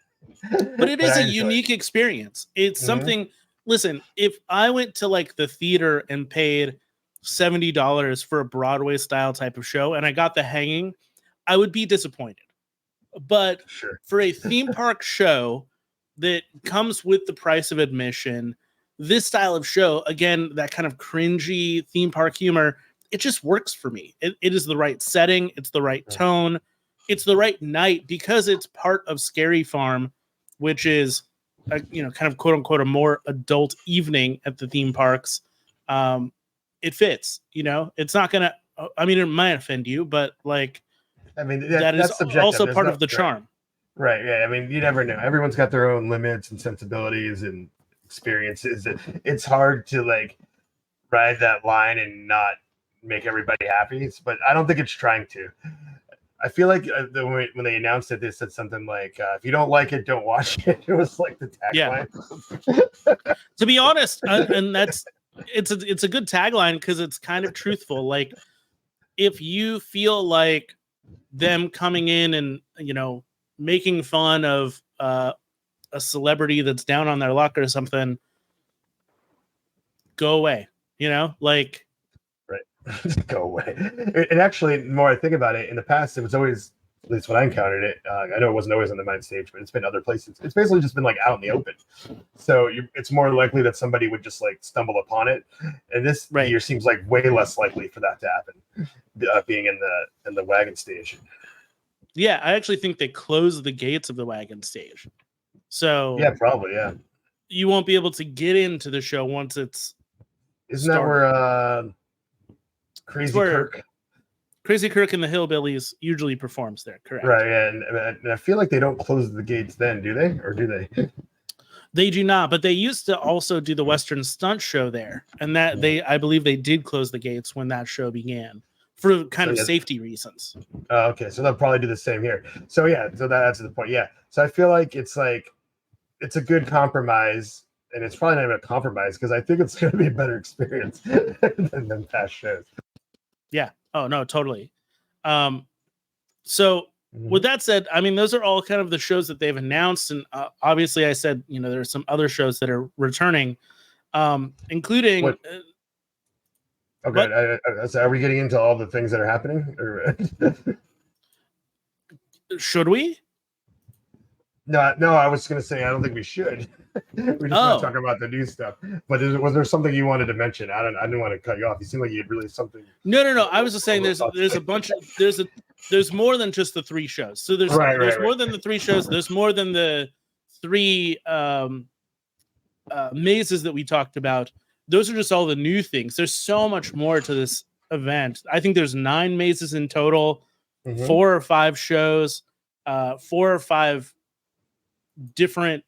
But it is a unique experience. It's something, listen, if I went to like the theater and paid $70 for a Broadway style type of show and I got The Hanging, I would be disappointed. But for a theme park show that comes with the price of admission, this style of show, again, that kind of cringy theme park humor, it just works for me. It is the right setting. It's the right tone. It's the right night because it's part of Scary Farm, which is, kind of quote unquote, a more adult evening at the theme parks. It fits, it's not going to, it might offend you, but like, that is also part of the charm. Right. Yeah. You never know. Everyone's got their own limits and sensibilities and experiences. It's hard to like ride that line and not make everybody happy. But I don't think it's trying to. I feel like when they announced it, they said something like, "If you don't like it, don't watch it." It was like the tagline. Yeah. To be honest, and it's a good tagline because it's kind of truthful. Like, if you feel like them coming in and making fun of a celebrity that's down on their luck or something, go away. Like. Right. Go away. And actually, the more I think about it, in the past, it was always, at least when I encountered it, I know it wasn't always on the main stage, but it's been other places. It's basically just been like out in the open. So it's more likely that somebody would just like stumble upon it. And this year seems like way less likely for that to happen, being in the wagon stage. Yeah, I actually think they closed the gates of the wagon stage. So yeah, probably, yeah. You won't be able to get into the show once it's Isn't that where Crazy Kirk and the Hillbillies usually performs there, correct? Right, yeah, and I feel like they don't close the gates then, do they? Or do they? They do not, but they used to also do the Western Stunt Show there, and that I believe they did close the gates when that show began for kind of safety reasons. Okay, so they'll probably do the same here. So yeah, so that's the point. Yeah, so I feel like it's a good compromise, and it's probably not even a compromise because I think it's going to be a better experience than past shows. Yeah. Oh no, totally. So with that said, I mean, those are all kind of the shows that they've announced, and obviously, I said there are some other shows that are returning, including. What? Okay, so are we getting into all the things that are happening? Or should we? No, I was going to say I don't think we should. We just want to talk about the new stuff. But was there something you wanted to mention? I didn't want to cut you off. You seemed like you had really something. No. I was just saying there's a bunch of there's more than just the three shows. So there's more than the three shows. There's more than the three mazes that we talked about. Those are just all the new things. There's so much more to this event. I think there's 9 mazes in total, 4 or 5 shows, 4 or 5 different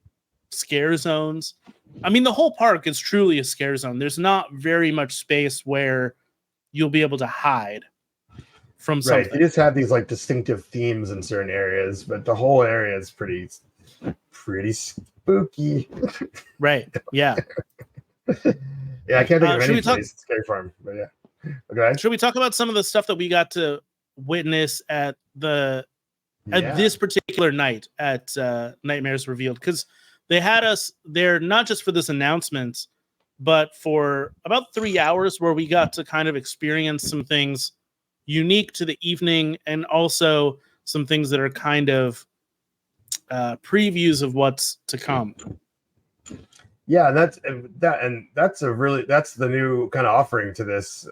scare zones. I mean, the whole park is truly a scare zone. There's not very much space where you'll be able to hide from something. Right. They just have these like distinctive themes in certain areas, but the whole area is pretty spooky. Right. Yeah. Yeah, I can't think of any place. Scary Farm, but yeah. Okay. Should we talk about some of the stuff that we got to witness at this particular night at Nightmares Revealed? Because they had us there not just for this announcement, but for about 3 hours where we got to kind of experience some things unique to the evening and also some things that are kind of previews of what's to come. Yeah, that's the new kind of offering to this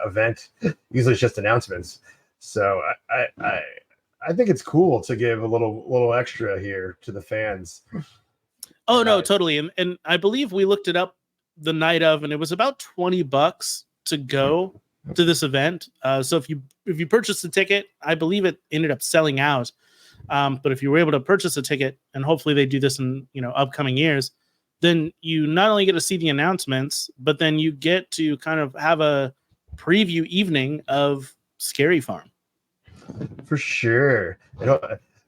event. Usually it's just announcements. So I think it's cool to give a little extra here to the fans. Oh no, totally. And I believe we looked it up the night of, and it was about $20 to go to this event. So if you purchased a ticket, I believe it ended up selling out. But if you were able to purchase a ticket, and hopefully they do this in upcoming years, then you not only get to see the announcements, but then you get to kind of have a preview evening of Scary Farm. For sure.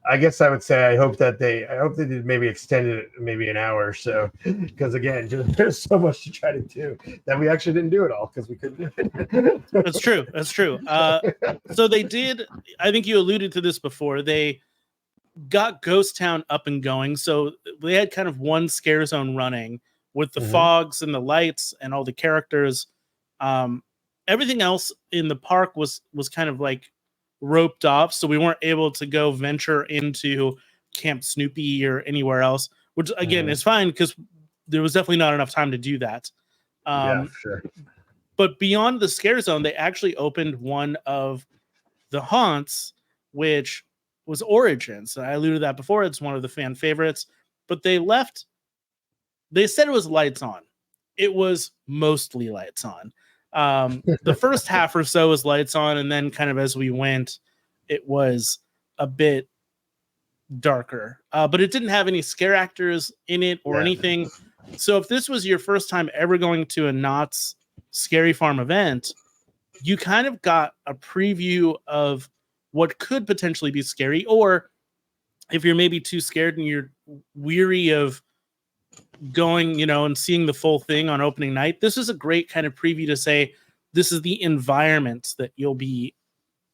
I guess I would say I hope they did maybe extend it maybe an hour or so, because again, there's so much to try to do that we actually didn't do it all because we couldn't do it. That's true. So they did. I think you alluded to this before. They got Ghost Town up and going, so they had kind of one scare zone running with the fogs and the lights and all the characters. Everything else in the park was kind of like roped off, so we weren't able to go venture into Camp Snoopy or anywhere else, which again is fine because there was definitely not enough time to do that. Yeah, sure. But beyond the scare zone, they actually opened one of the haunts, which was Origins. I alluded to that before. It's one of the fan favorites, but they said it was lights on. It was mostly lights on. The first half or so was lights on, and then kind of as we went, it was a bit darker. But it didn't have any scare actors in it or anything. So if this was your first time ever going to a Knott's Scary Farm event, you kind of got a preview of what could potentially be scary, or if you're maybe too scared and you're weary of going, and seeing the full thing on opening night, this is a great kind of preview to say this is the environment that you'll be,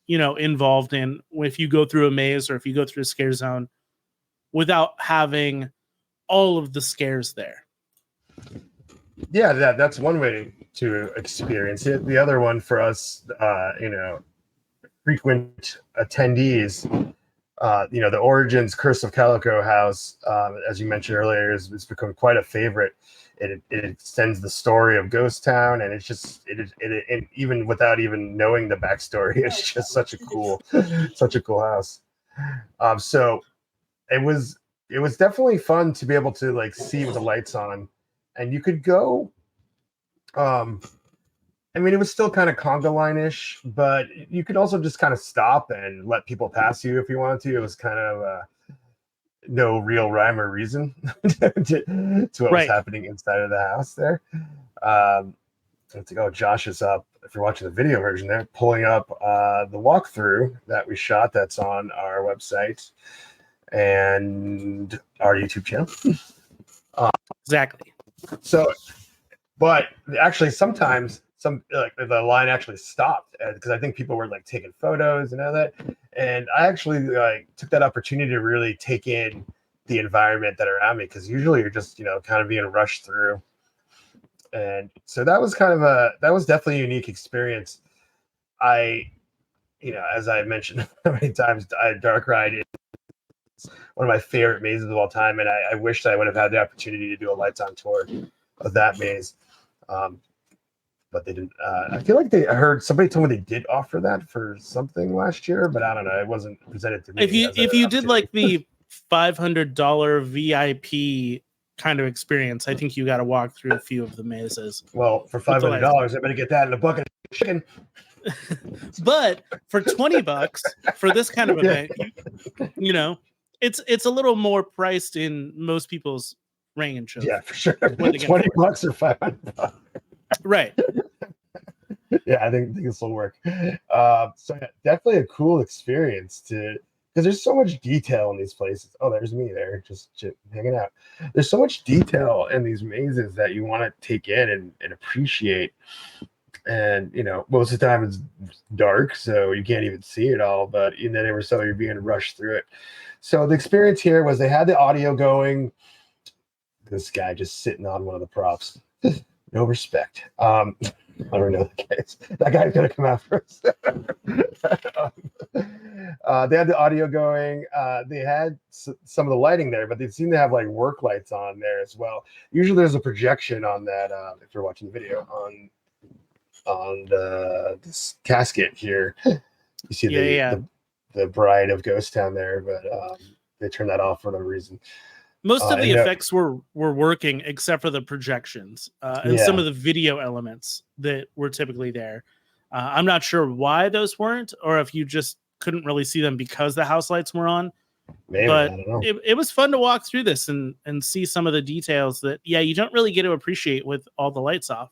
involved in if you go through a maze or if you go through a scare zone without having all of the scares there. Yeah, that's one way to experience it. The other one for us, frequent attendees, the Origins Curse of Calico House, as you mentioned earlier, has become quite a favorite. It extends the story of Ghost Town, and it's just it even without even knowing the backstory, it's just such a cool house. So it was definitely fun to be able to like see with the lights on, and you could go. It was still kind of conga line-ish, but you could also just kind of stop and let people pass you if you wanted to. It was kind of no real rhyme or reason to what was happening inside of the house there. It's like, oh, Josh is up. If you're watching the video version, they're pulling up the walkthrough that we shot that's on our website and our YouTube channel. Exactly. So, but actually sometimes the line actually stopped because I think people were like taking photos and all that. And I actually took that opportunity to really take in the environment that around me, because usually you're just, kind of being rushed through. And so that was definitely a unique experience. As I mentioned many times, Dark Ride is one of my favorite mazes of all time. And I wish I would have had the opportunity to do a lights on tour of that maze. But they didn't. I feel like I heard somebody told me they did offer that for something last year, but I don't know. It wasn't presented to me. If you did like the $500 VIP kind of experience, I think you got to walk through a few of the mazes. Well, for $500, I better get that in a bucket of chicken. But for $20 for this kind of event, it's a little more priced in most people's range. Yeah, for sure. $20 or $500. Right. Yeah, I think this will work. So definitely a cool experience because there's so much detail in these places. Oh, there's me there, just hanging out. There's so much detail in these mazes that you want to take in and appreciate. And most of the time it's dark, so you can't even see it all. But every so you're being rushed through it. So the experience here was they had the audio going. This guy just sitting on one of the props. No respect. I don't know the case. That guy's gonna come out first. They had the audio going. They had some of the lighting there, but they seem to have like work lights on there as well. Usually, there's a projection on that. If you're watching the video on this casket here, you see the bride of Ghost Town there, but they turned that off for no reason. Most of the effects were working except for the projections and some of the video elements that were typically there. I'm not sure why those weren't, or if you just couldn't really see them because the house lights were on. Maybe, but I don't know. It was fun to walk through this and see some of the details that, you don't really get to appreciate with all the lights off.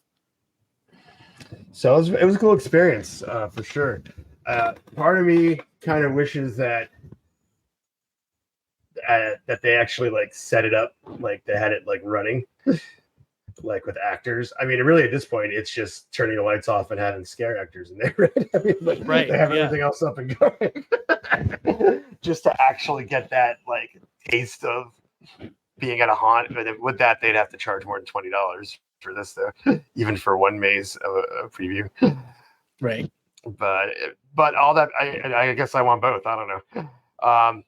So it was a cool experience for sure. Part of me kind of wishes that they actually like set it up, like they had it like running, like with actors. I mean, really at this point, it's just turning the lights off and having scare actors in there, right? I mean, they have everything else up and going, just to actually get that like taste of being at a haunt. But with that, they'd have to charge more than $20 for this, though, even for one maze of a preview. Right. But all that, I guess I want both. I don't know.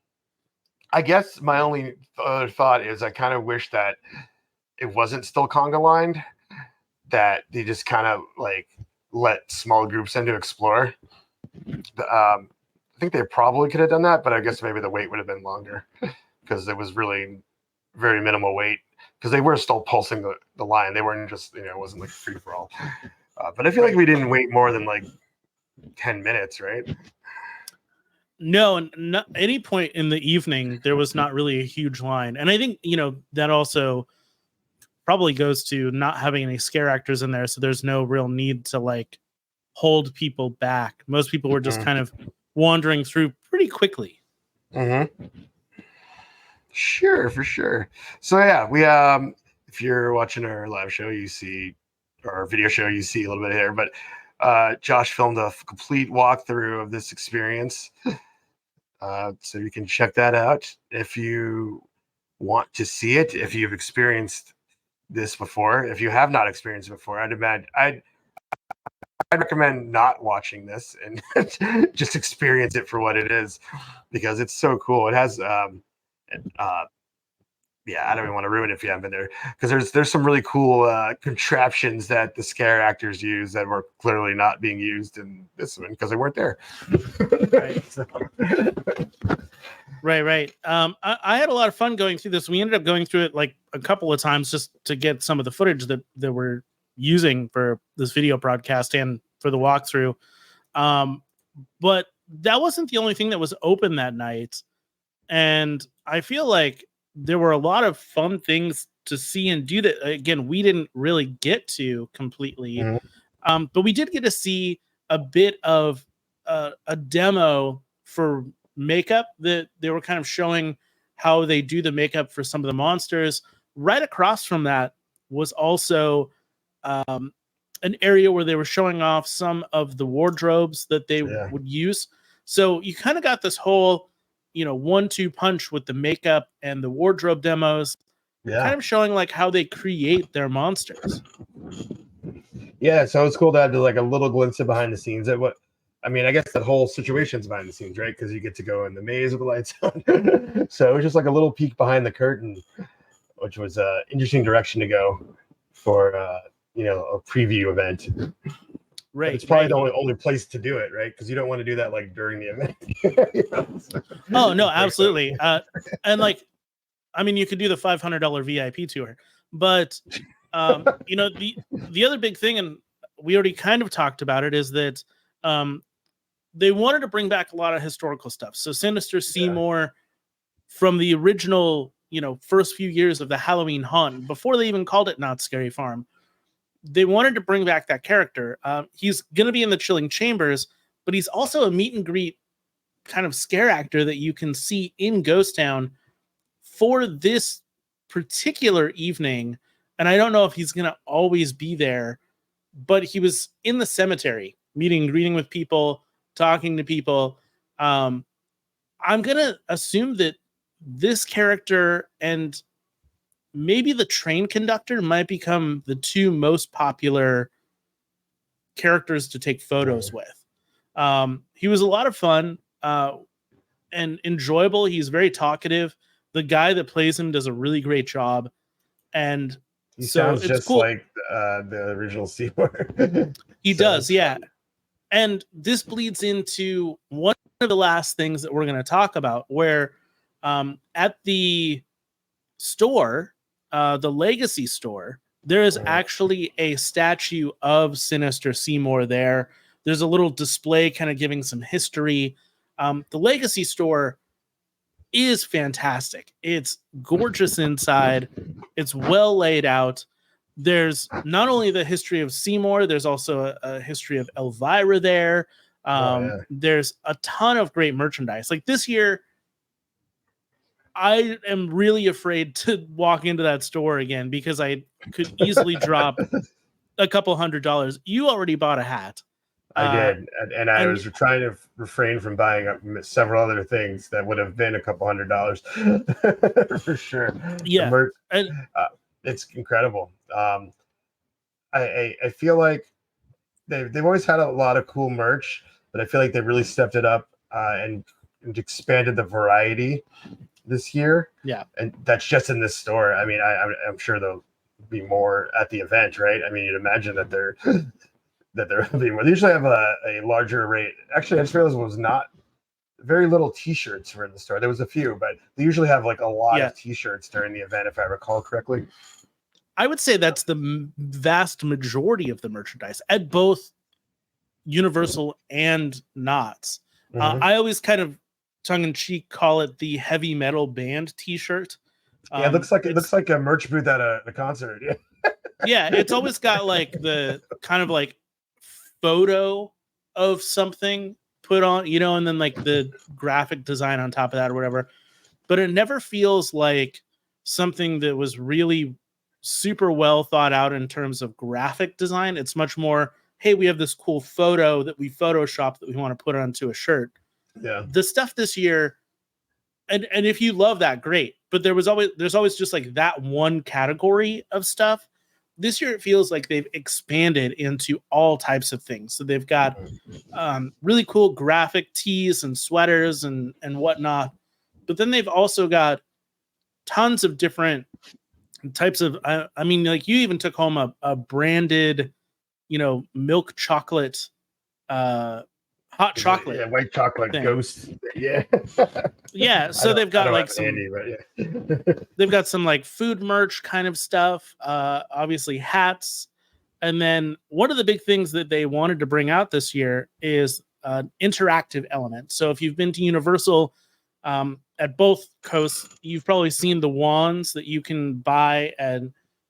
I guess my only other thought is I kind of wish that it wasn't still conga lined, that they just kind of like let small groups in to explore. I think they probably could have done that, but I guess maybe the wait would have been longer because it was really very minimal wait, because they were still pulsing the line. They weren't just, it wasn't like free for all. But I feel like we didn't wait more than like 10 minutes, right? No, and not any point in the evening, there was not really a huge line. And I think, that also probably goes to not having any scare actors in there. So there's no real need to like hold people back. Most people were just kind of wandering through pretty quickly. Mm-hmm. Sure, for sure. So yeah, we if you're watching our live show, you see, or our video show, you see a little bit here, but Josh filmed a complete walkthrough of this experience. So you can check that out if you want to see it. If you've experienced this before, if you have not experienced it before, I'd recommend not watching this and just experience it for what it is, because it's so cool. It has yeah, I don't even want to ruin it if you haven't been there, because there's some really cool contraptions that the scare actors use that were clearly not being used in this one because they weren't there. Right. Right. I had a lot of fun going through this. We ended up going through it like a couple of times just to get some of the footage that we're using for this video broadcast and for the walkthrough. But that wasn't the only thing that was open that night. And I feel like there were a lot of fun things to see and do that, again, we didn't really get to completely. Mm-hmm. But we did get to see a bit of a demo for makeup that they were kind of showing how they do the makeup for some of the monsters. Right across from that was also an area where they were showing off some of the wardrobes that they would use. So you kind of got this whole, 1-2 punch with the makeup and the wardrobe demos, kind of showing like how they create their monsters. Yeah, so it's cool to have like a little glimpse of behind the scenes at what, I mean, I guess that whole situation's behind the scenes, right? Because you get to go in the maze with the lights on. So it was just like a little peek behind the curtain, which was an interesting direction to go for, a preview event. Right. But it's probably the only place to do it, right? Because you don't want to do that like during the event. Oh, no, absolutely. And like, I mean, you could do the $500 VIP tour, but, the other big thing, and we already kind of talked about it, is that they wanted to bring back a lot of historical stuff. So Sinister Seymour from the original, first few years of the Halloween Haunt, before they even called it Knott's Scary Farm, they wanted to bring back that character. He's going to be in the Chilling Chambers, but he's also a meet and greet kind of scare actor that you can see in Ghost Town for this particular evening. And I don't know if he's going to always be there, but he was in the cemetery, meeting and greeting with people, talking to people. I'm going to assume that this character and maybe the train conductor might become the two most popular characters to take photos with. He was a lot of fun and enjoyable. He's very talkative. The guy that plays him does a really great job. And he sounds just cool. Like the original Seymour. He does, yeah. And this bleeds into one of the last things that we're going to talk about, where at the store, the Legacy store, there is actually a statue of Sinister Seymour there. There's a little display kind of giving some history. The Legacy store is fantastic. It's gorgeous inside. It's well laid out. There's not only the history of Seymour, there's also a history of Elvira there. There's a ton of great merchandise. Like this year, I am really afraid to walk into that store again because I could easily drop a couple $100. You already bought a hat. I did, and I was trying to refrain from buying several other things that would have been a couple $100 for sure. Yeah, it's incredible. I feel like they've always had a lot of cool merch, but I feel like they really stepped it up and expanded the variety this year. Yeah, and that's just in this store. I mean, I'm sure there'll be more at the event, right? I mean, you'd imagine that there will be more. They usually have a larger rate. Actually, I just realized it was not very little T-shirts were in the store. There was a few, but they usually have like a lot of T-shirts during the event, if I recall correctly. I would say that's the vast majority of the merchandise at both Universal and Knott's. Mm-hmm. I always kind of tongue-in-cheek call it the heavy metal band T-shirt. Yeah, it looks like a merch booth at a concert. Yeah. Yeah, it's always got like the kind of like photo of something put on, and then like the graphic design on top of that or whatever. But it never feels like something that was really super well thought out in terms of graphic design. It's much more, hey, we have this cool photo that we photoshopped that we want to put onto a shirt. Yeah. The stuff this year, and if you love that, great. But there's always just like that one category of stuff. This year, it feels like they've expanded into all types of things. So they've got really cool graphic tees and sweaters and whatnot. But then they've also got tons of different types of, I mean, like you even took home a branded, milk chocolate, hot chocolate. Yeah, white chocolate thing. ghost. Yeah. Yeah. So they've got like some, Andy, but yeah. they've got some like food merch kind of stuff, obviously hats. And then one of the big things that they wanted to bring out this year is an interactive element. So if you've been to Universal, at both coasts, you've probably seen the wands that you can buy at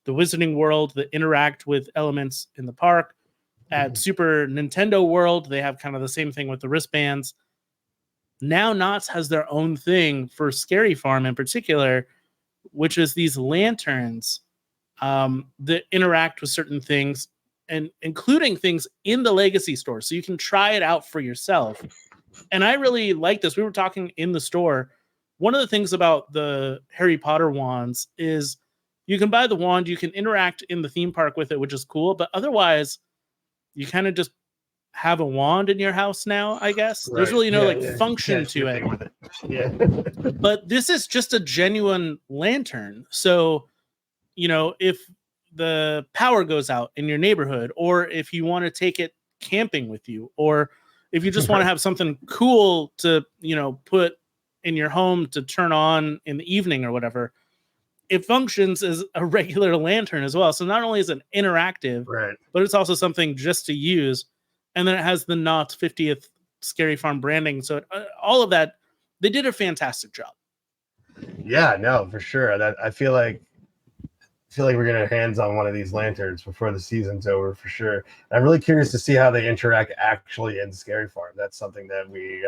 the Wizarding World that interact with elements in the park. At Super Nintendo World, they have kind of the same thing with the wristbands. Now Knott's has their own thing for Scary Farm in particular, which is these lanterns that interact with certain things, and including things in the Legacy store. So you can try it out for yourself. And I really like this. We were talking in the store. One of the things about the Harry Potter wands is you can buy the wand, you can interact in the theme park with it, which is cool. But otherwise, you kind of just have a wand in your house now, I guess. There's really no function to it. Yeah. But this is just a genuine lantern. So, if the power goes out in your neighborhood, or if you want to take it camping with you, or if you just want to have something cool to, put in your home to turn on in the evening or whatever, it functions as a regular lantern as well. So not only is it interactive, Right. but it's also something just to use. And then it has the Knott 50th Scary Farm branding. So all of that, they did a fantastic job. Yeah, no, for sure. I feel like we're gonna have hands on one of these lanterns before the season's over for sure. I'm really curious to see how they interact actually in Scary Farm. That's something that we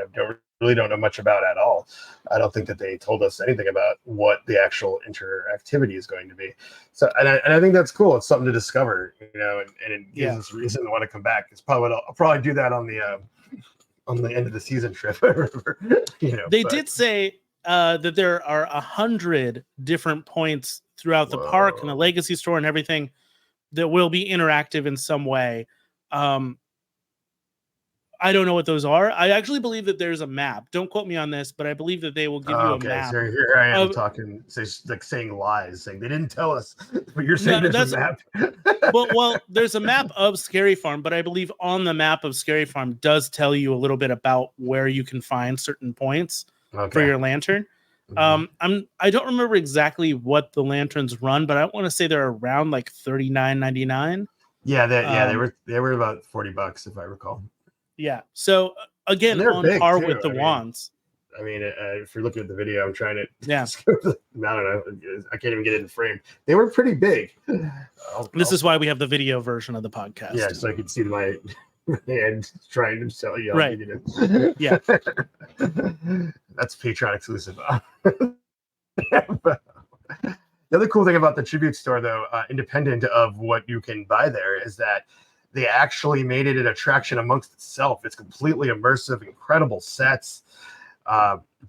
really don't know much about at all. I don't think that they told us anything about what the actual interactivity is going to be. So, and I think that's cool. It's something to discover, and it gives us a reason to want to come back. It's probably I'll probably do that on the end of the season trip. They did say that there are 100 different points throughout the park and the Legacy store and everything that will be interactive in some way. I don't know what those are. I actually believe that there's a map. Don't quote me on this, but I believe that they will give you a map. So here I am saying lies, saying they didn't tell us, but you're saying there's a map. well, there's a map of Scary Farm, but I believe on the map of Scary Farm does tell you a little bit about where you can find certain points for your lantern. Mm-hmm. I don't remember exactly what the lanterns run, but I want to say they're around like $39.99. Yeah, they were about $40 if I recall. Yeah. So again, on par with the wands. I mean, if you're looking at the video, I'm trying to. Yeah. I don't know. I can't even get it in frame. They were pretty big. This is why we have the video version of the podcast. Yeah, so I could see my hand trying to tell you. Right. Yeah. That's Patreon exclusive. The other cool thing about the tribute store, though, independent of what you can buy there, is that they actually made it an attraction amongst itself. It's completely immersive, incredible sets,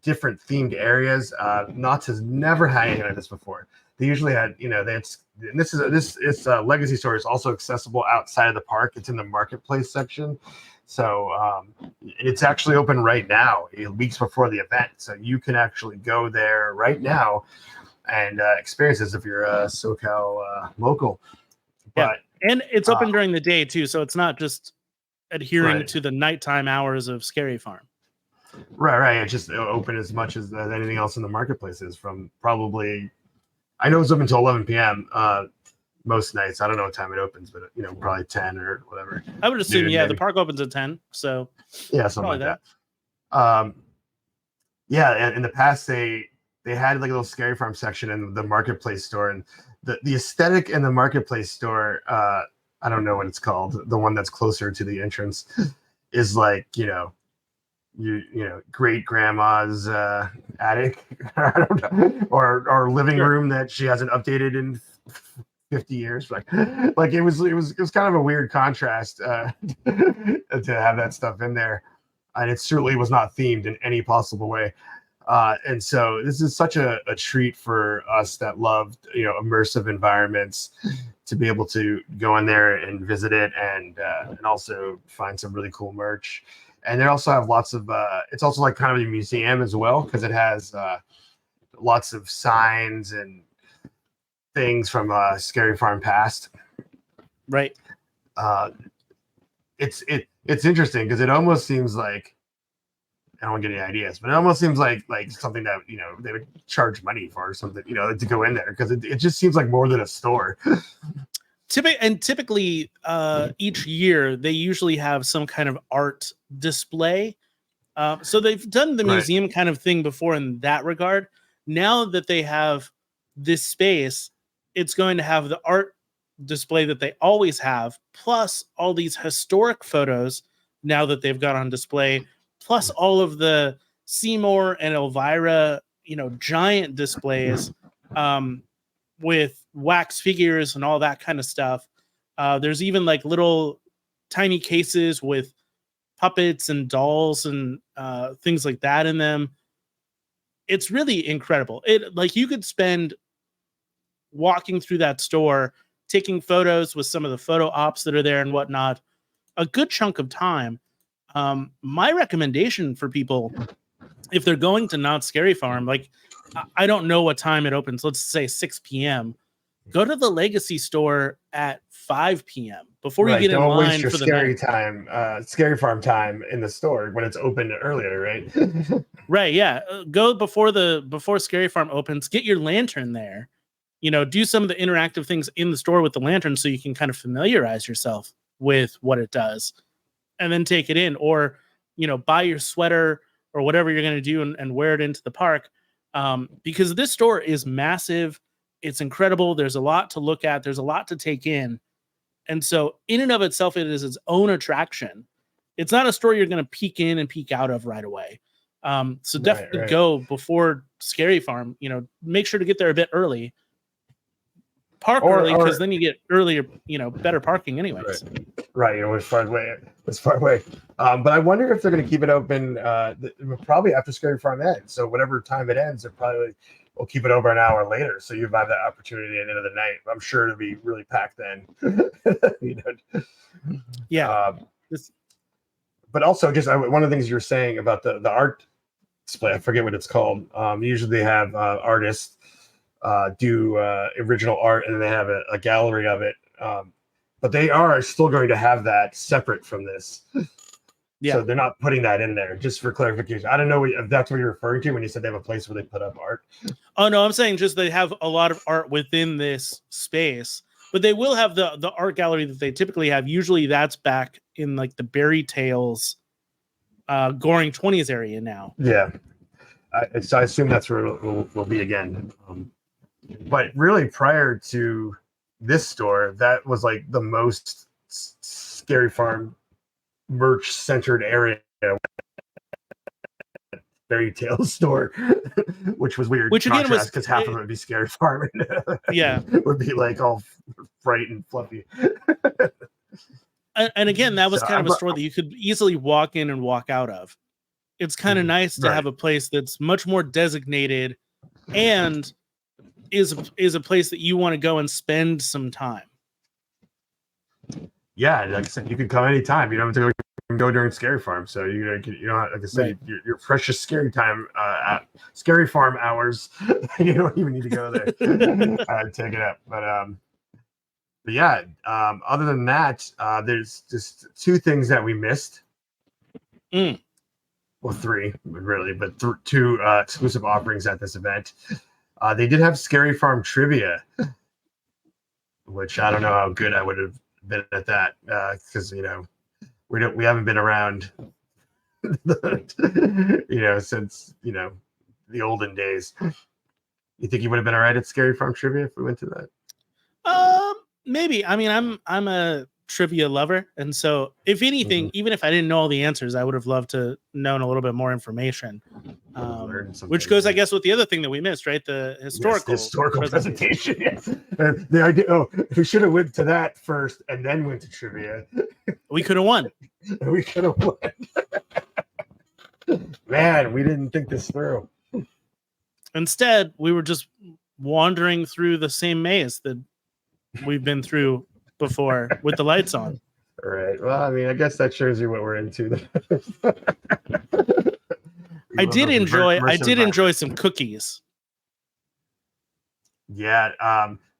different themed areas. Knott's has never had anything like this before. They usually had, this Legacy store is also accessible outside of the park. It's in the marketplace section. So it's actually open right now, weeks before the event. So you can actually go there right now and experience this if you're a SoCal local. But and it's open during the day too, so it's not just adhering to the nighttime hours of Scary Farm. Right. It's just open as much as anything else in the marketplace is. From probably, I know it's open until 11 p.m. Most nights. I don't know what time it opens, but probably 10 or whatever. I would assume, the park opens at 10. So yeah, something like that. Yeah, in the past they had like a little Scary Farm section in the marketplace store, and the aesthetic in the marketplace store, I don't know what it's called, the one that's closer to the entrance, is like great grandma's attic, I don't know, or living room that she hasn't updated in 50 years. Like it was kind of a weird contrast to have that stuff in there, and it certainly was not themed in any possible way. And so this is such a treat for us that loved immersive environments to be able to go in there and visit it, and also find some really cool merch. And they also have lots of it's also like kind of a museum as well, because it has lots of signs and things from Scary Farm past. Right. It's interesting because it almost seems like, I don't get any ideas, but it almost seems like something that they would charge money for, or something, to go in there, because it just seems like more than a store. Typically, each year they usually have some kind of art display. So they've done the museum kind of thing before in that regard. Now that they have this space, it's going to have the art display that they always have, plus all these historic photos now that they've got on display, plus all of the Seymour and Elvira, giant displays with wax figures and all that kind of stuff. There's even like little tiny cases with puppets and dolls and things like that in them. It's really incredible. You could spend walking through that store, taking photos with some of the photo ops that are there and whatnot, a good chunk of time. My recommendation for people, if they're going to Knott's Scary Farm, I don't know what time it opens. Let's say 6 p.m. Go to the Legacy store at 5 p.m. before you get in line for the Scary Farm time in the store when it's open earlier, right? Right, yeah. Go before Scary Farm opens. Get your lantern there. Do some of the interactive things in the store with the lantern so you can kind of familiarize yourself with what it does, and then take it in, or buy your sweater or whatever you're going to do and wear it into the park, because this store is massive. It's incredible. There's a lot to look at. There's a lot to take in. And so in and of itself, it is its own attraction. It's not a store you're going to peek in and peek out of right away. So definitely go before Scary Farm. Make sure to get there a bit early. Park early, because then you get earlier, better parking anyways. Right. It's far away. But I wonder if they're going to keep it open probably after Scary Farm ends. So whatever time it ends, they're probably will keep it over an hour later, so you have that opportunity at the end of the night. I'm sure it'll be really packed then. Yeah. But also, just one of the things you're saying about the art display, I forget what it's called. Usually they have artists do original art, and then they have a gallery of it. But they are still going to have that separate from this. Yeah. So they're not putting that in there, just for clarification. I don't know if that's what you're referring to when you said they have a place where they put up art. Oh, no, I'm saying just they have a lot of art within this space, but they will have the art gallery that they typically have. Usually that's back in the Berry Tales Goring 20s area now. Yeah. So I assume that's where we'll be again. But really, prior to this store, that was the most Scary Farm merch centered area, Fairy Tale store, which was weird. Which again was because half of it would be Scary Farm. Yeah, it would be all bright and fluffy. And again, that was kind of a store that you could easily walk in and walk out of. It's kind of nice to have a place that's much more designated, and is a place that you want to go and spend some time. Yeah, like I said, you can come anytime. You don't have to go during Scary Farm. So you know, like I said, your precious Scary Time at Scary Farm hours. You don't even need to go there. Take it up. But yeah, other than that, there's just two things that we missed. Well, three really, but two exclusive offerings at this event. They did have Scary Farm trivia, which I don't know how good I would have been at that, because we haven't been around since the olden days. You think you would have been all right at Scary Farm trivia if we went to that? Maybe. I mean, I'm a trivia lover, and so if anything, even if I didn't know all the answers, I would have loved to known a little bit more information. Which goes, I guess, with the other thing that we missed, right? The historical presentation. Yes, the idea. Oh, we should have went to that first and then went to trivia. We could have won. We could have won. Man, we didn't think this through. Instead, we were just wandering through the same maze that we've been through before with the lights on. All right. Well, I mean, I guess that shows you what we're into. I did enjoy some cookies. Yeah.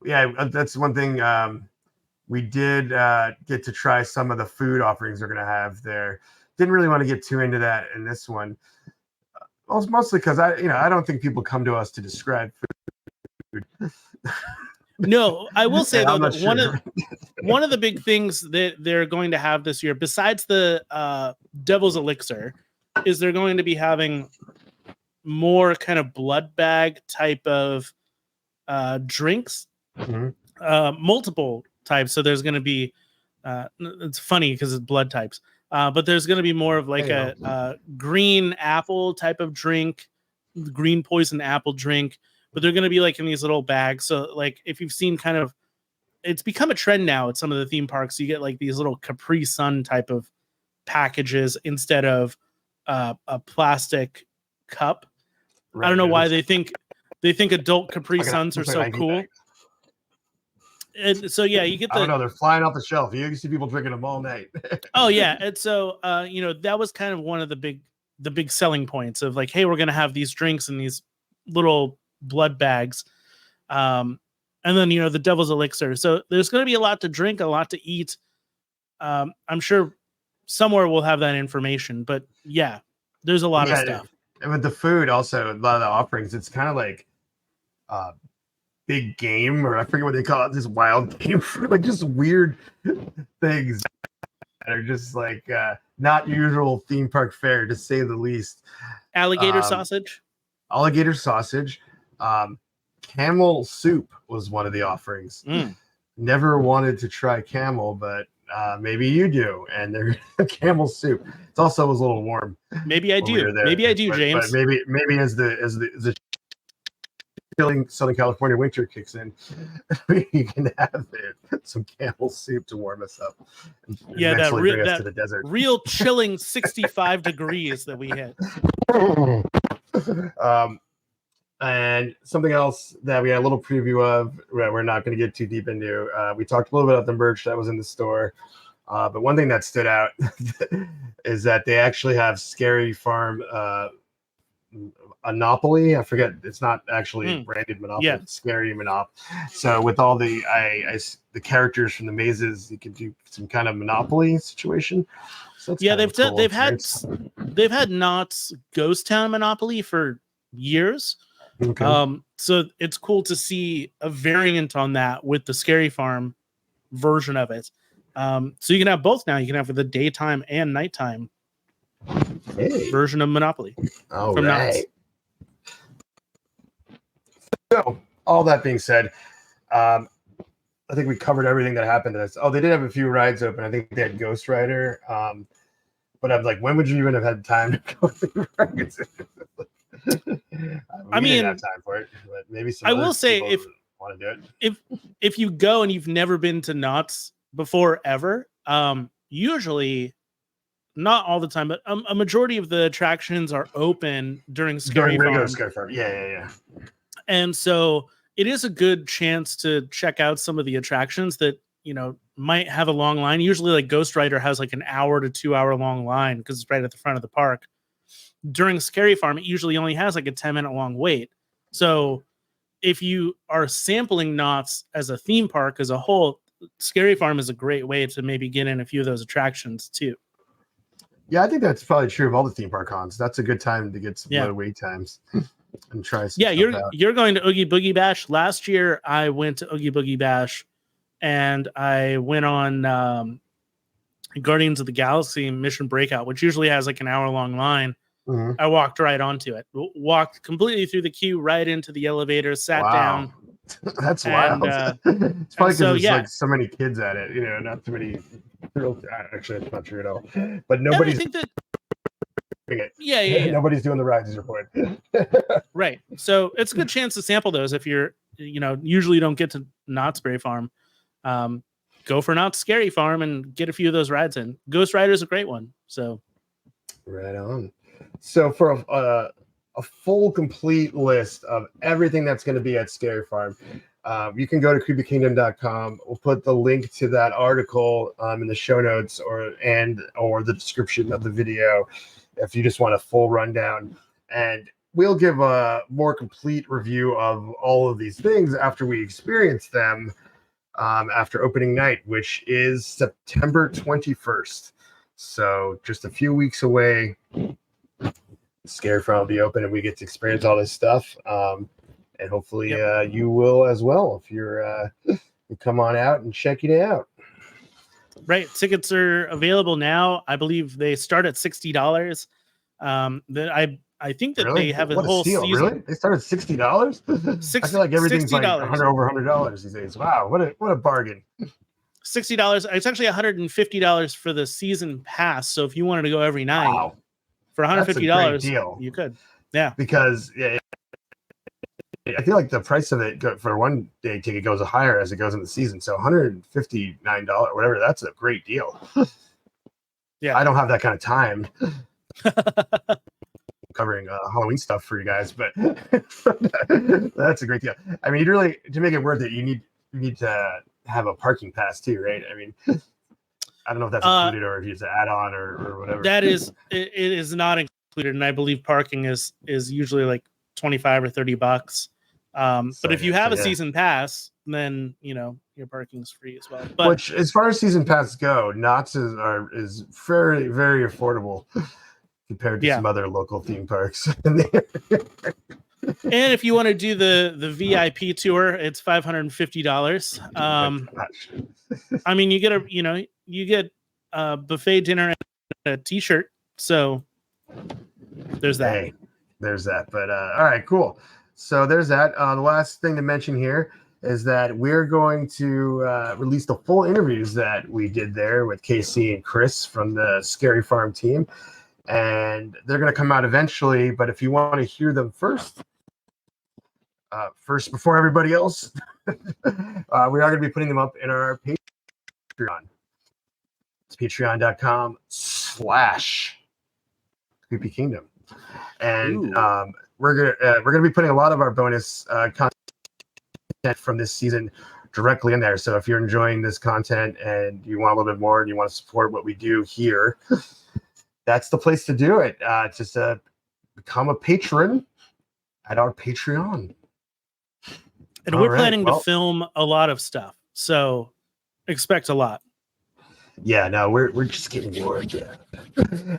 That's one thing. We did get to try some of the food offerings they're going to have there. Didn't really want to get too into that in this one. Mostly because I don't think people come to us to describe food. No, I will say though that one of the big things that they're going to have this year, besides the Devil's Elixir, is they're going to be having more kind of blood bag type of drinks, multiple types. So there's going to be, it's funny because it's blood types, but there's going to be more of like a green apple type of drink, green poison apple drink. But they're going to be like in these little bags. So like if you've seen kind of, it's become a trend now at some of the theme parks. You get like these little Capri Sun type of packages instead of a plastic cup. Right. I don't know why they think adult Capri Suns are so cool. And so yeah, you get I don't know, they're flying off the shelf. You see people drinking them all night. Oh yeah, and so that was kind of one of the big selling points of like, hey, we're gonna have these drinks in these little blood bags, and then the Devil's Elixir. So there's going to be a lot to drink, a lot to eat. I'm sure somewhere we'll have that information, but yeah, there's a lot of stuff. And with the food, also a lot of the offerings, it's kind of like big game, or I forget what they call it, this wild game food, like just weird things that are just like not usual theme park fare, to say the least. Alligator sausage. Camel soup was one of the offerings. Never wanted to try camel, but maybe you do. And they're camel soup. It also was a little warm. Maybe I do. Maybe I do, James. But maybe as the chilling Southern California winter kicks in, you can have some camel soup to warm us up. Yeah, that to the desert. Real chilling 65 degrees that we hit. And something else that we had a little preview of, we're not going to get too deep into. We talked a little bit about the merch that was in the store. But one thing that stood out is that they actually have Scary Farm Monopoly. I forget, it's not actually branded Monopoly, it's Scary Monopoly. So with all the characters from the mazes, you can do some kind of Monopoly situation. So yeah, they've had Knott's Ghost Town Monopoly for years. Okay. So it's cool to see a variant on that with the Scary Farm version of it. So you can have both now. You can have the daytime and nighttime version of Monopoly. All right. So all that being said, I think we covered everything that happened to us. Oh, they did have a few rides open. I think they had Ghost Rider. But I'm like, when would you even have had time to go through rides? I mean, didn't have time for it, but maybe some. I will say, if want to do it, if you go and you've never been to Knott's before ever, usually, not all the time, but a majority of the attractions are open during Scary Farm. Yeah. And so it is a good chance to check out some of the attractions that might have a long line. Usually, like Ghost Rider has like an hour to 2 hour long line because it's right at the front of the park. During Scary Farm, it usually only has like a 10-minute long wait. So if you are sampling Knott's as a theme park as a whole, Scary Farm is a great way to maybe get in a few of those attractions too. Yeah, I think that's probably true of all the theme park cons. That's a good time to get some low wait times and try some stuff out. You're going to Oogie Boogie Bash. Last year, I went to Oogie Boogie Bash, and I went on Guardians of the Galaxy Mission Breakout, which usually has like an hour-long line. Mm-hmm. I walked right onto it. Walked completely through the queue, right into the elevator, sat down, That's And, wild. It's probably because so, there's yeah. like so many kids at it, not too many. Actually, that's not true at all. But And I nobody's think that doing it. yeah. Nobody's doing the rides. Is your point? Right. So it's a good chance to sample those if you're, usually you don't get to Knott's Berry Farm. Go for Knott's Scary Farm and get a few of those rides in. Ghost Rider is a great one. So Right on. So for a full, complete list of everything that's going to be at Scary Farm, you can go to creepykingdom.com. We'll put the link to that article in the show notes or the description of the video if you just want a full rundown. And we'll give a more complete review of all of these things after we experience them after opening night, which is September 21st. So just a few weeks away. Scary Farm will be open and we get to experience all this stuff. And hopefully you will as well if you come on out and check it out. Right. Tickets are available now. I believe they start at $60. I think that Really? they have What a whole steal, season. Really? They start at $60? I feel like everything's like $60. $100 over $100 these days. Wow, what a bargain. $60. It's actually $150 for the season pass. So if you wanted to go every night for $150, That's a great deal. you could. Yeah. Because I feel like the price of it for a one day ticket goes higher as it goes in the season. So $159, whatever, that's a great deal. Yeah. I don't have that kind of time covering Halloween stuff for you guys, but that's a great deal. I mean, to make it worth it, you need to have a parking pass too, right? I mean, I don't know if that's included or if it's an add-on or whatever. That is, it is not included, and I believe parking is usually like $25 or $30. But if you have a season pass, then your parking's free as well. But which, as far as season passes go, Knott's is very, very affordable compared to some other local theme parks. And if you want to do the VIP tour, it's $550. I mean, you get a buffet dinner and a T-shirt. So there's that. Hey, there's that. But all right, cool. So there's that. The last thing to mention here is that we're going to release the full interviews that we did there with Casey and Chris from the Scary Farm team. And they're going to come out eventually. But if you want to hear them first before everybody else, we are going to be putting them up in our Patreon. It's patreon.com/Creepy Kingdom. And we're gonna be putting a lot of our bonus content from this season directly in there. So if you're enjoying this content and you want a little bit more and you want to support what we do here, that's the place to do it. Just become a patron at our Patreon. And we're planning to film a lot of stuff, so expect a lot. Yeah, no, we're just getting bored. Yeah.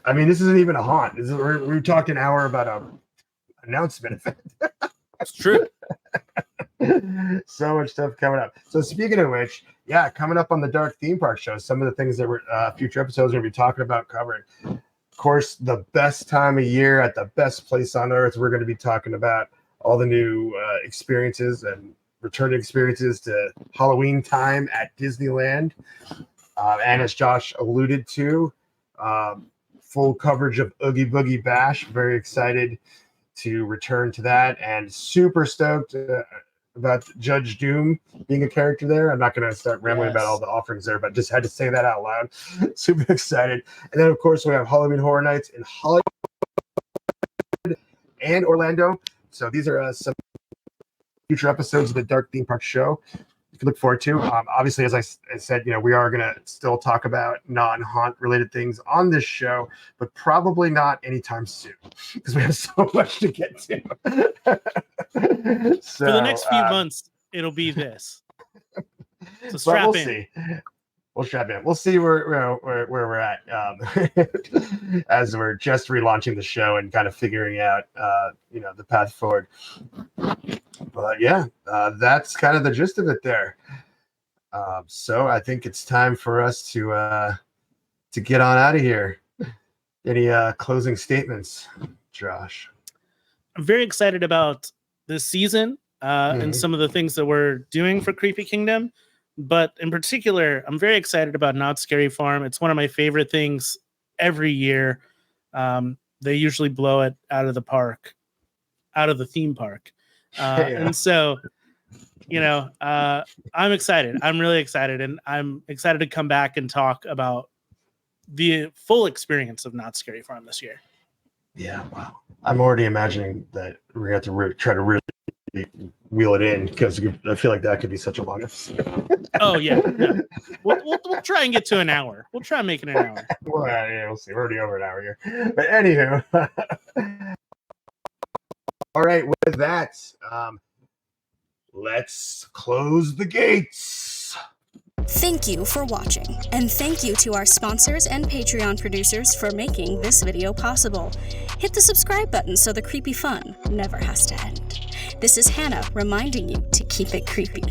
I mean, this isn't even a haunt. We're talking an hour about a announcement event. That's true. So much stuff coming up. So speaking of which, coming up on the Dark Theme Park show, some of the things that we're future episodes we're going to be talking about covering. Of course, the best time of year at the best place on earth. We're going to be talking about all the new experiences and returning experiences to Halloween time at Disneyland. And as Josh alluded to, full coverage of Oogie Boogie Bash. Very excited to return to that and super stoked about Judge Doom being a character there. I'm not going to start rambling about all the offerings there, but just had to say that out loud. Super excited. And then, of course, we have Halloween Horror Nights in Hollywood and Orlando. So these are some future episodes of the Dark Theme Park show you can look forward to. Obviously, as I said, we are going to still talk about non-haunt related things on this show, but probably not anytime soon because we have so much to get to. So, for the next few months, it'll be this. So strap in. See. We'll strap in. We'll see where we're at as we're just relaunching the show and kind of figuring out the path forward. But that's kind of the gist of it there. So I think it's time for us to get on out of here. Any closing statements, Josh? I'm very excited about this season. and some of the things that we're doing for Creepy Kingdom. But in particular, I'm very excited about Not Scary Farm. It's one of my favorite things every year. They usually blow it out of the theme park. And so, I'm excited. I'm really excited. And I'm excited to come back and talk about the full experience of Not Scary Farm this year. Yeah, wow. I'm already imagining that we're going to have to try to really wheel it in, because I feel like that could be such a long episode. Oh, yeah. We'll try and get to an hour. We'll try and make it an hour. Well, yeah, we'll see. We're already over an hour here. But anywho. All right, with that, let's close the gates. Thank you for watching, and thank you to our sponsors and Patreon producers for making this video possible. Hit the subscribe button so the creepy fun never has to end. This is Hannah reminding you to keep it creepy.